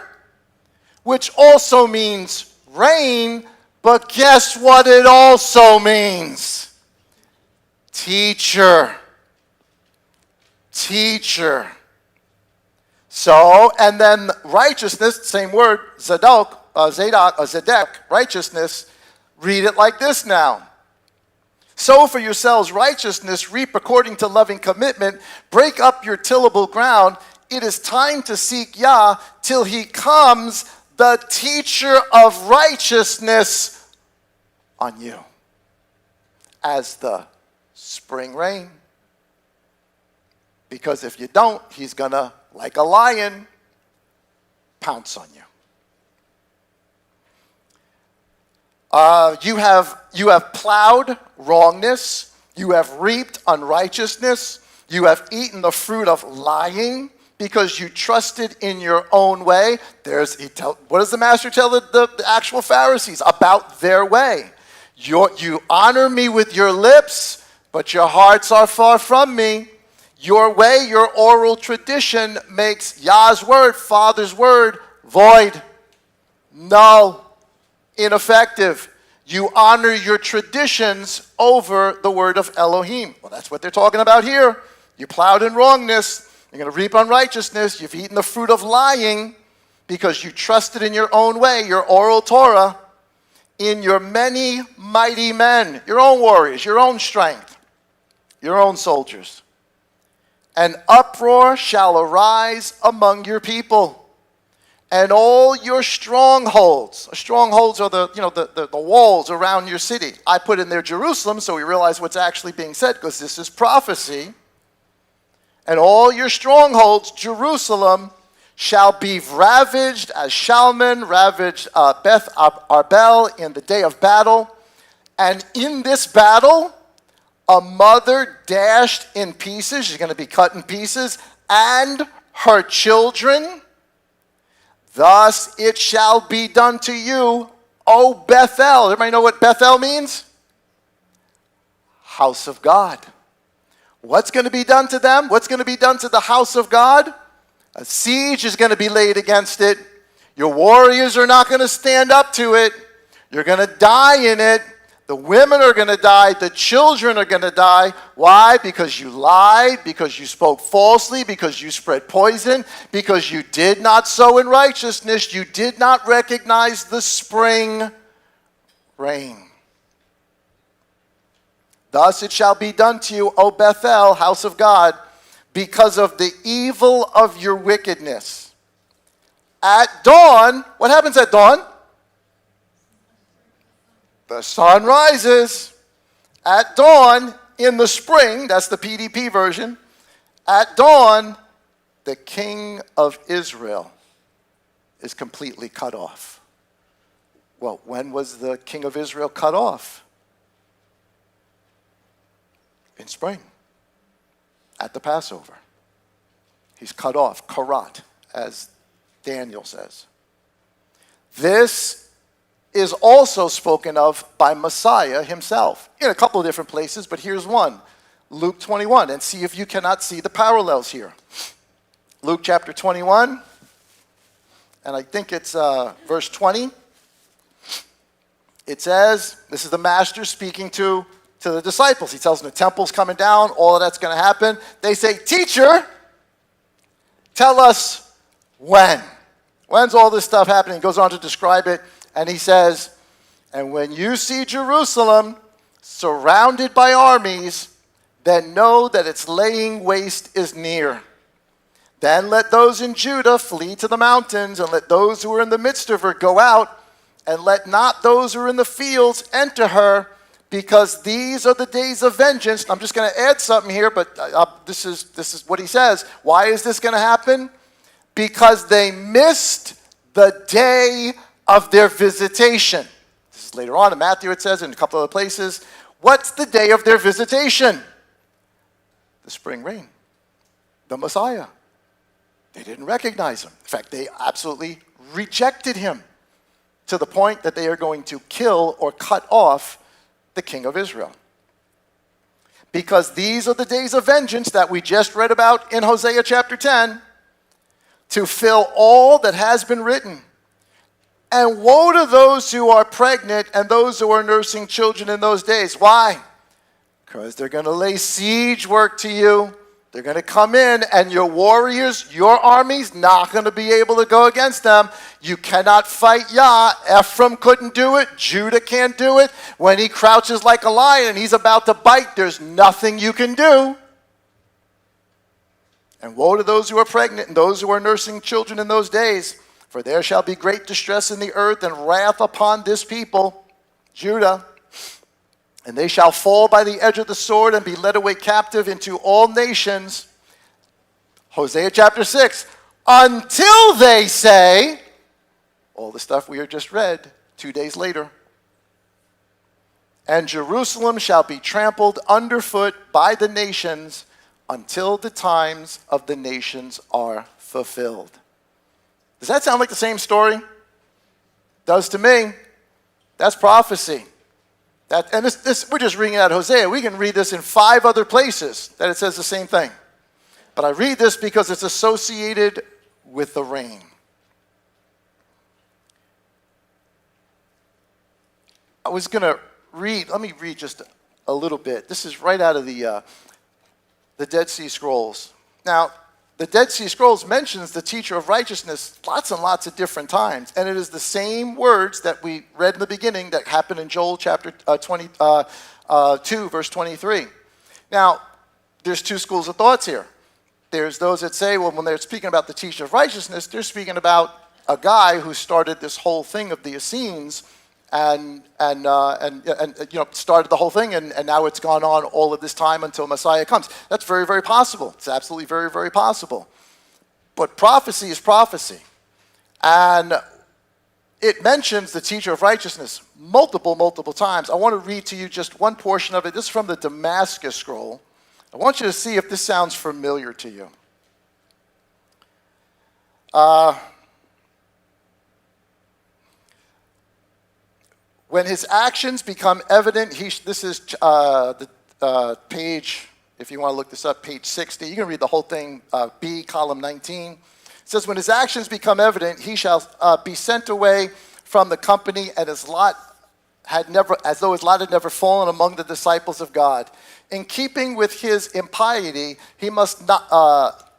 which also means reign, but guess what it also means? Teacher. Teacher. So, and then righteousness, same word, Zedek, righteousness, read it like this now. Sow for yourselves righteousness, reap according to loving commitment, break up your tillable ground. It is time to seek Yah till he comes, the teacher of righteousness, on you as the spring rain. Because if you don't, he's going to, like a lion, pounce on you. You have plowed wrongness. You have reaped unrighteousness. You have eaten the fruit of lying because you trusted in your own way. What does the master tell the actual Pharisees about their way? You honor me with your lips, but your hearts are far from me. Your way, your oral tradition makes Yah's word, Father's word, void, null, ineffective. You honor your traditions over the word of Elohim. Well, that's what they're talking about here. You plowed in wrongness. You're going to reap unrighteousness. You've eaten the fruit of lying because you trusted in your own way, your oral Torah, in your many mighty men, your own warriors, your own strength, your own soldiers. An uproar shall arise among your people, and all your strongholds. Strongholds are the walls around your city. I put in there Jerusalem so we realize what's actually being said because this is prophecy. And all your strongholds, Jerusalem, shall be ravaged as Shalman ravaged Beth Arbel in the day of battle. And in this battle, a mother dashed in pieces, she's going to be cut in pieces, and her children. Thus it shall be done to you, O Bethel. Everybody know what Bethel means? House of God. What's going to be done to them? What's going to be done to the house of God? A siege is going to be laid against it. Your warriors are not going to stand up to it. You're going to die in it. The women are going to die. The children are going to die. Why? Because you lied, because you spoke falsely, because you spread poison, because you did not sow in righteousness. You did not recognize the spring rain. Thus it shall be done to you, O Bethel, house of God, because of the evil of your wickedness. At dawn, what happens at dawn? The sun rises. At dawn, in the spring, that's the PDP version, at dawn, the king of Israel is completely cut off. Well, when was the king of Israel cut off? In spring, at the Passover. He's cut off, karat, as Daniel says. This is also spoken of by Messiah himself in a couple of different places, but here's one, Luke 21, and see if you cannot see the parallels here. Luke chapter 21, and I think it's verse 20. It says, this is the master speaking to the disciples. He tells them the temple's coming down, all of that's going to happen. They say, teacher, tell us when. When's all this stuff happening? He goes on to describe it, and he says, and when you see Jerusalem surrounded by armies, then know that its laying waste is near. Then let those in Judah flee to the mountains, and let those who are in the midst of her go out, and let not those who are in the fields enter her, because these are the days of vengeance. I'm just going to add something here, but this is what he says. Why is this going to happen? Because they missed the day of their visitation. This is later on in Matthew, it says, in a couple other places. What's the day of their visitation? The spring rain. The Messiah. They didn't recognize him. In fact, they absolutely rejected him to the point that they are going to kill or cut off the king of Israel. Because these are the days of vengeance that we just read about in Hosea chapter 10, to fill all that has been written. And woe to those who are pregnant and those who are nursing children in those days. Why? Because they're going to lay siege work to you. They're going to come in, and your warriors, your army's not going to be able to go against them. You cannot fight Yah. Ephraim couldn't do it. Judah can't do it. When he crouches like a lion and he's about to bite, there's nothing you can do. And woe to those who are pregnant and those who are nursing children in those days, for there shall be great distress in the earth and wrath upon this people, Judah. And they shall fall by the edge of the sword and be led away captive into all nations. Hosea chapter 6. Until they say, all the stuff we have just read 2 days later. And Jerusalem shall be trampled underfoot by the nations until the times of the nations are fulfilled. Does that sound like the same story? Does to me. That's prophecy. And we're just reading out of Hosea. We can read this in 5 other places that it says the same thing. But I read this because it's associated with the rain. I was going to let me read just a little bit. This is right out of the Dead Sea Scrolls. Now, the Dead Sea Scrolls mentions the teacher of righteousness lots and lots of different times. And it is the same words that we read in the beginning that happened in Joel chapter 2, verse 23. Now, there's 2 schools of thoughts here. There's those that say, well, when they're speaking about the teacher of righteousness, they're speaking about a guy who started this whole thing of the Essenes and started the whole thing, and now it's gone on all of this time until Messiah comes. That's very, very possible. It's absolutely very, very possible. But prophecy is prophecy. And it mentions the teacher of righteousness multiple times. I want to read to you just one portion of it. This is from the Damascus Scroll. I want you to see if this sounds familiar to you. When his actions become evident, this is the page, if you want to look this up, page 60. You can read the whole thing, B, column 19. It says, when his actions become evident, he shall be sent away from the company, and as though his lot had never fallen among the disciples of God. In keeping with his impiety, he must not,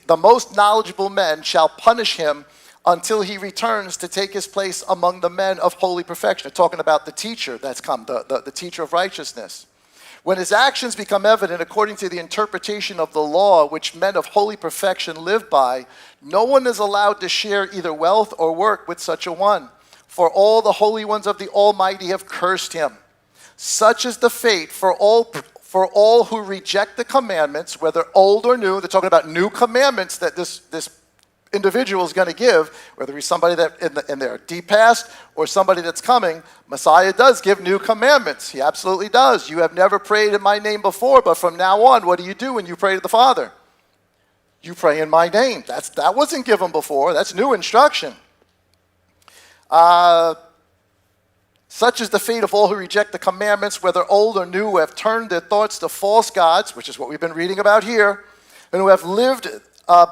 the most knowledgeable men shall punish him until he returns to take his place among the men of holy perfection. They're talking about the teacher that's come, the teacher of righteousness. When his actions become evident according to the interpretation of the law which men of holy perfection live by, no one is allowed to share either wealth or work with such a one. For all the holy ones of the Almighty have cursed him. Such is the fate for all who reject the commandments, whether old or new. They're talking about new commandments that this individual is going to give, whether he's somebody that in their deep past or somebody that's coming. Messiah does give new commandments. He absolutely does. You have never prayed in my name before, but from now on, what do you do when you pray to the Father? You pray in my name. That wasn't given before. That's new instruction. Such is the fate of all who reject the commandments, whether old or new, who have turned their thoughts to false gods, which is what we've been reading about here, and who have lived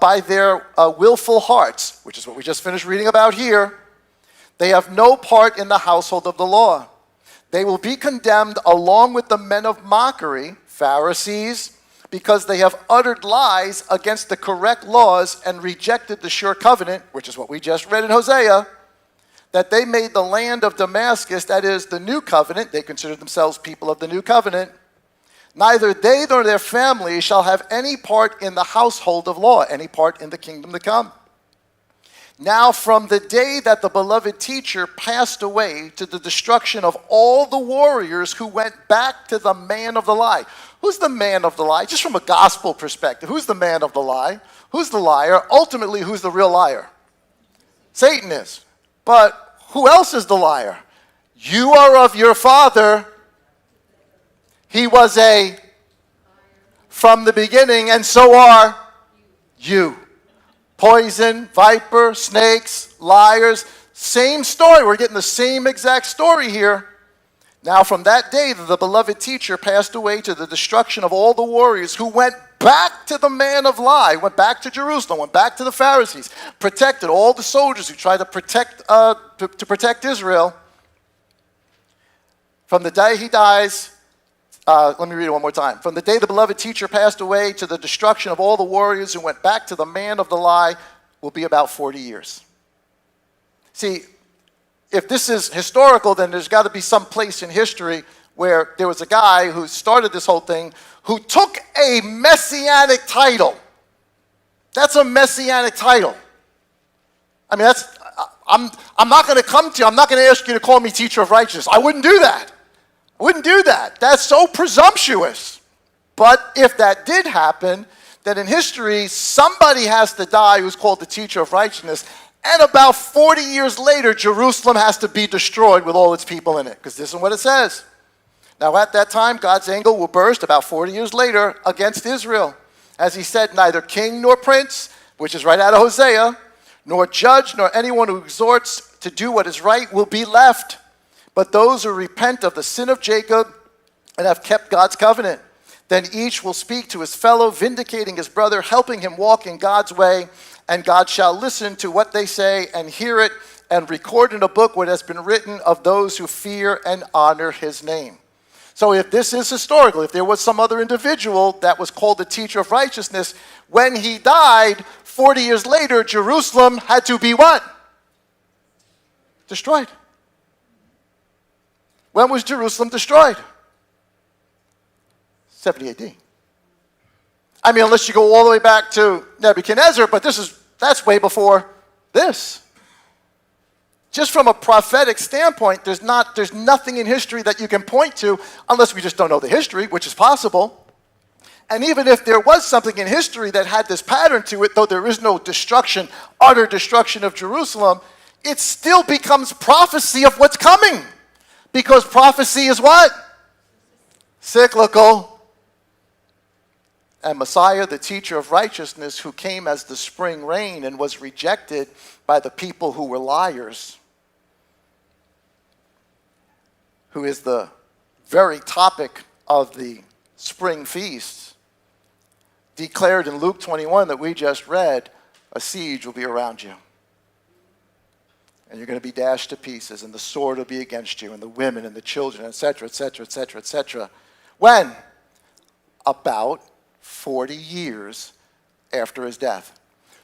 by their willful hearts, which is what we just finished reading about here. They have no part in the household of the law. They will be condemned along with the men of mockery, Pharisees, because they have uttered lies against the correct laws and rejected the sure covenant, which is what we just read in Hosea, that they made the land of Damascus, that is the new covenant. They consider themselves people of the new covenant. Neither they nor their families shall have any part in the household of law, any part in the kingdom to come. Now from the day that the beloved teacher passed away to the destruction of all the warriors who went back to the man of the lie. Who's the man of the lie? Just from a gospel perspective, who's the man of the lie? Who's the liar? Ultimately, who's the real liar? Satan is. But who else is the liar? You are of your father. He was from the beginning, and so are you. poison, viper, snakes, liars. Same story. We're getting the same exact story here. Now from that day the beloved teacher passed away to the destruction of all the warriors who went back to the man of lie, went back to Jerusalem, went back to the Pharisees, protected all the soldiers who tried to protect Israel. From the day he dies, let me read it one more time. From the day the beloved teacher passed away to the destruction of all the warriors who went back to the man of the lie will be about 40 years. See, if this is historical, then there's got to be some place in history where there was a guy who started this whole thing who took a messianic title. That's a messianic title. I mean, I'm not going to come to you. I'm not going to ask you to call me teacher of righteousness. I wouldn't do that. I wouldn't do that. That's so presumptuous. But if that did happen, then in history, somebody has to die who's called the teacher of righteousness. And about 40 years later, Jerusalem has to be destroyed with all its people in it, because this is what it says. Now at that time, God's anger will burst about 40 years later against Israel. As he said, neither king nor prince, which is right out of Hosea, nor judge, nor anyone who exhorts to do what is right will be left. But those who repent of the sin of Jacob and have kept God's covenant, then each will speak to his fellow, vindicating his brother, helping him walk in God's way. And God shall listen to what they say and hear it and record in a book what has been written of those who fear and honor his name. So if this is historical, if there was some other individual that was called the teacher of righteousness, when he died, 40 years later, Jerusalem had to be what? Destroyed. When was Jerusalem destroyed? 70 AD. I mean, unless you go all the way back to Nebuchadnezzar, but that's way before this. Just from a prophetic standpoint, there's nothing in history that you can point to, unless we just don't know the history, which is possible. And even if there was something in history that had this pattern to it, though there is no destruction, utter destruction of Jerusalem, it still becomes prophecy of what's coming. Because prophecy is what? Cyclical. And Messiah, the teacher of righteousness, who came as the spring rain and was rejected by the people who were liars, who is the very topic of the spring feast, declared in Luke 21 that we just read, a siege will be around you. And you're going to be dashed to pieces, and the sword will be against you, and the women and the children, etc., etc., etc., etc. When? About 40 years after his death.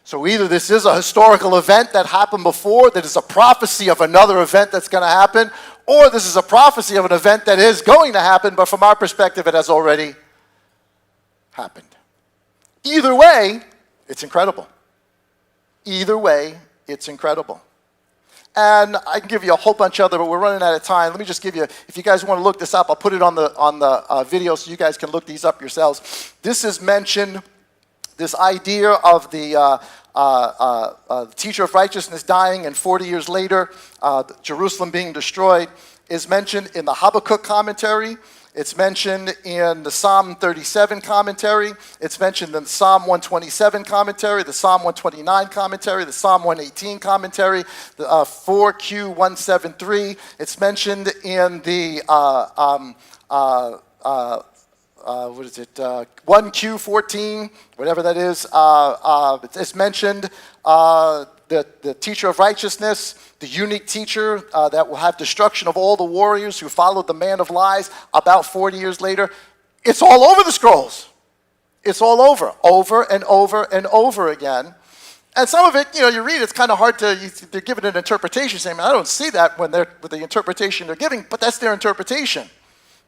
So either this is a historical event that happened before, that is a prophecy of another event that's going to happen, or this is a prophecy of an event that is going to happen, but from our perspective, it has already happened. Either way, it's incredible. Either way, it's incredible. And I can give you a whole bunch of other, but we're running out of time. Let me just give you, if you guys want to look this up, I'll put it on the video so you guys can look these up yourselves. This is mentioned, this idea of the teacher of righteousness dying and 40 years later, Jerusalem being destroyed, is mentioned in the Habakkuk commentary. It's mentioned in the Psalm 37 commentary. It's mentioned in the Psalm 127 commentary, the Psalm 129 commentary, the Psalm 118 commentary, the 4Q173. It's mentioned in the 1Q14, whatever that is. It's mentioned the teacher of righteousness, the unique teacher that will have destruction of all the warriors who followed the man of lies about 40 years later. It's all over the scrolls. It's all over and over and over again. And some of it, you read, it's kind of hard they're giving an interpretation, saying, I don't see that with the interpretation they're giving, but that's their interpretation.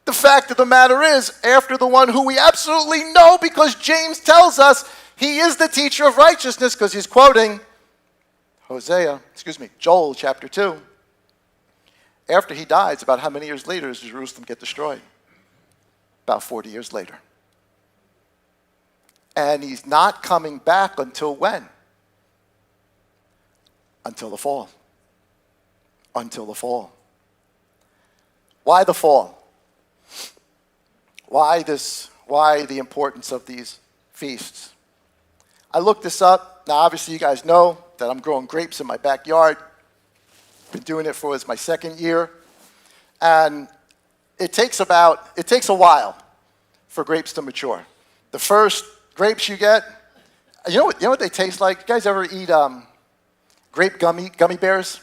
The fact of the matter is, after the one who we absolutely know, because James tells us he is the teacher of righteousness, because he's quoting Joel chapter 2. After he dies, about how many years later does Jerusalem get destroyed? About 40 years later. And he's not coming back until when? Until the fall. Until the fall. Why the fall? Why the importance of these feasts? I looked this up. Now, obviously, you guys know that I'm growing grapes in my backyard. Been doing it for my second year. And it takes a while for grapes to mature. The first grapes you get, you know what they taste like? You guys ever eat grape gummy bears?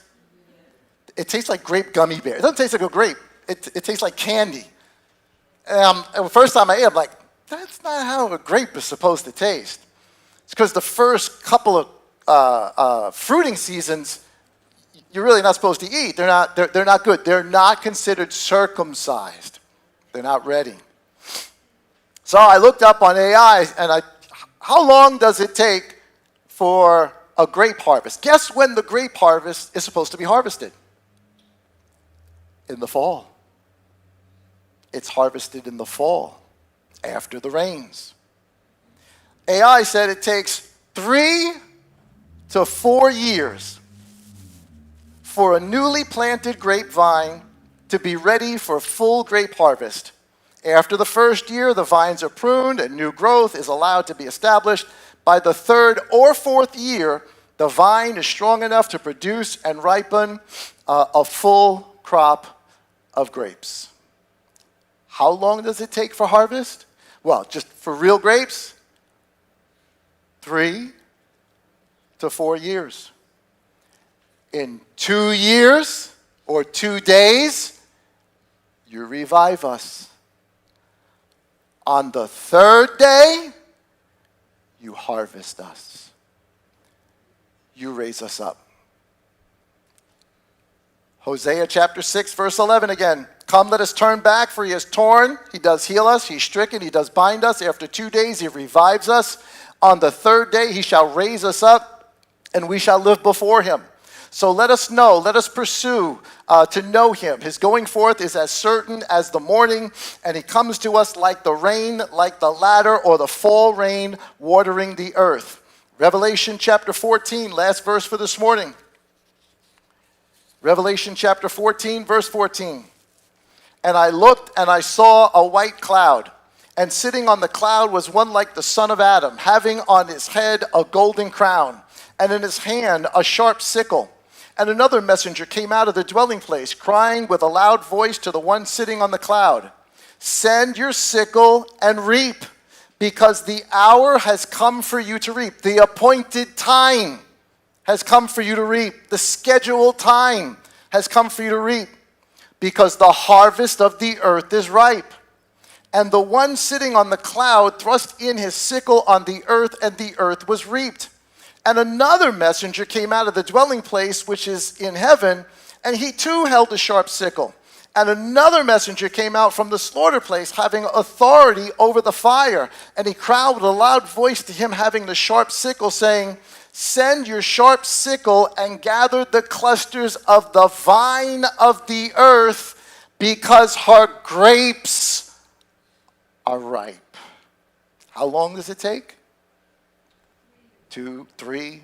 It tastes like grape gummy bears. It doesn't taste like a grape. It tastes like candy. And the first time I ate it, I'm like, that's not how a grape is supposed to taste. It's because the first couple of fruiting seasons, you're really not supposed to eat. They're not good. They're not considered circumcised. They're not ready. So I looked up on AI, and how long does it take for a grape harvest? Guess when the grape harvest is supposed to be harvested? In the fall. It's harvested in the fall, after the rains. AI said it takes 3 to 4 years for a newly planted grapevine to be ready for full grape harvest. After the first year, the vines are pruned and new growth is allowed to be established. By the 3rd or 4th year, the vine is strong enough to produce and ripen a full crop of grapes. How long does it take for harvest? Well, just for real grapes, 3 to 4 years. In 2 years or 2 days, you revive us. On the 3rd day, you harvest us. You raise us up. Hosea chapter 6, verse 11 again. Come, let us turn back, for he is torn. He does heal us. He's stricken. He does bind us. After 2 days, he revives us. On the 3rd day, he shall raise us up, and we shall live before him. So let us know, let us pursue to know him. His going forth is as certain as the morning, and he comes to us like the rain, like the latter or the fall rain watering the earth. Revelation chapter 14, last verse for this morning. Revelation chapter 14, verse 14. And I looked, and I saw a white cloud, and sitting on the cloud was one like the son of Adam, having on his head a golden crown, and in his hand a sharp sickle. And another messenger came out of the dwelling place, crying with a loud voice to the one sitting on the cloud, send your sickle and reap, because the hour has come for you to reap. The appointed time has come for you to reap. The scheduled time has come for you to reap, because the harvest of the earth is ripe. And the one sitting on the cloud thrust in his sickle on the earth, and the earth was reaped. And another messenger came out of the dwelling place which is in heaven, and he too held a sharp sickle. And another messenger came out from the slaughter place, having authority over the fire. And he cried with a loud voice to him having the sharp sickle, saying, send your sharp sickle and gather the clusters of the vine of the earth, because her grapes are ripe. How long does it take? 2, 3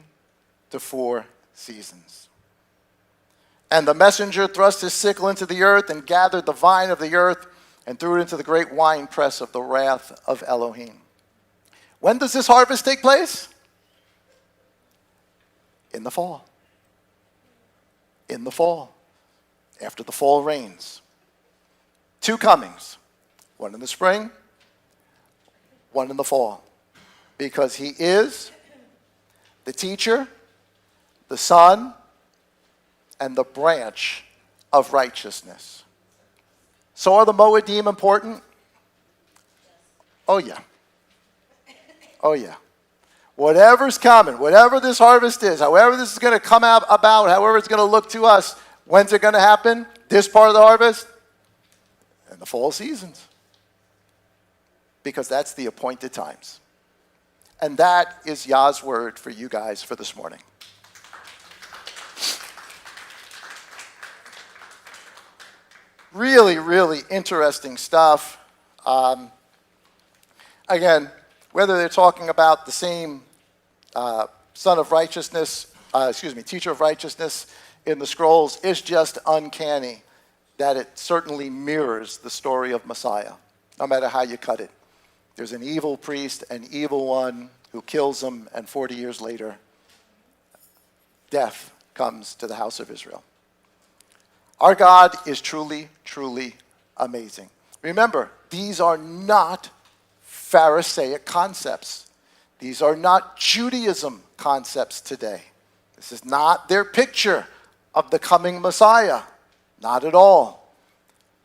to 4 seasons. And the messenger thrust his sickle into the earth and gathered the vine of the earth and threw it into the great winepress of the wrath of Elohim. When does this harvest take place? In the fall. In the fall. After the fall rains. 2 comings. One in the spring, one in the fall. Because he is the teacher, the son, and the branch of righteousness. So are the Moedim important? Oh yeah. Oh yeah. Whatever's coming, whatever this harvest is, however this is going to come out about, however it's going to look to us, when's it going to happen? This part of the harvest? In the fall seasons. Because that's the appointed times. And that is Yah's word for you guys for this morning. Really, really interesting stuff. Again, whether they're talking about the same son of righteousness, teacher of righteousness in the scrolls, it's just uncanny that it certainly mirrors the story of Messiah, no matter how you cut it. There's an evil priest, an evil one who kills them, and 40 years later, death comes to the house of Israel. Our God is truly, truly amazing. Remember, these are not Pharisaic concepts. These are not Judaism concepts today. This is not their picture of the coming Messiah. Not at all.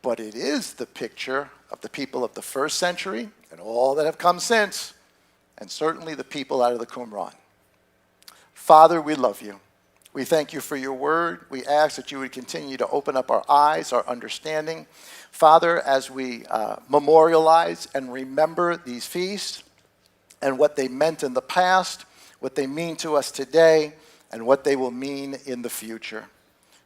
But it is the picture of the people of the first century and all that have come since, and certainly the people out of the Qumran. Father, we love you. We thank you for your word. We ask that you would continue to open up our eyes, our understanding. Father, as we memorialize and remember these feasts and what they meant in the past, what they mean to us today, and what they will mean in the future.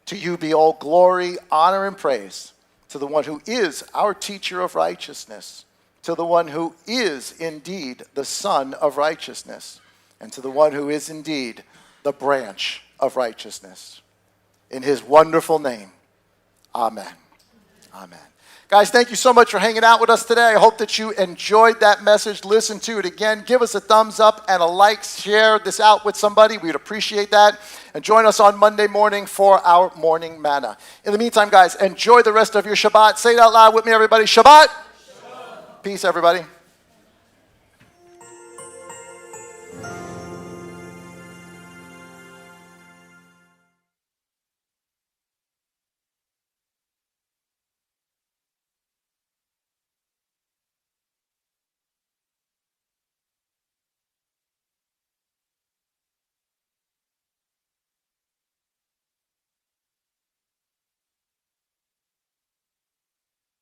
To you be all glory, honor, and praise, to the one who is our teacher of righteousness, to the one who is indeed the Son of righteousness, and to the one who is indeed the branch of righteousness. In his wonderful name, amen. Amen. Guys, thank you so much for hanging out with us today. I hope that you enjoyed that message. Listen to it again. Give us a thumbs up and a like. Share this out with somebody. We'd appreciate that. And join us on Monday morning for our morning manna. In the meantime, guys, enjoy the rest of your Shabbat. Say it out loud with me, everybody. Shabbat. Shalom. Peace, everybody.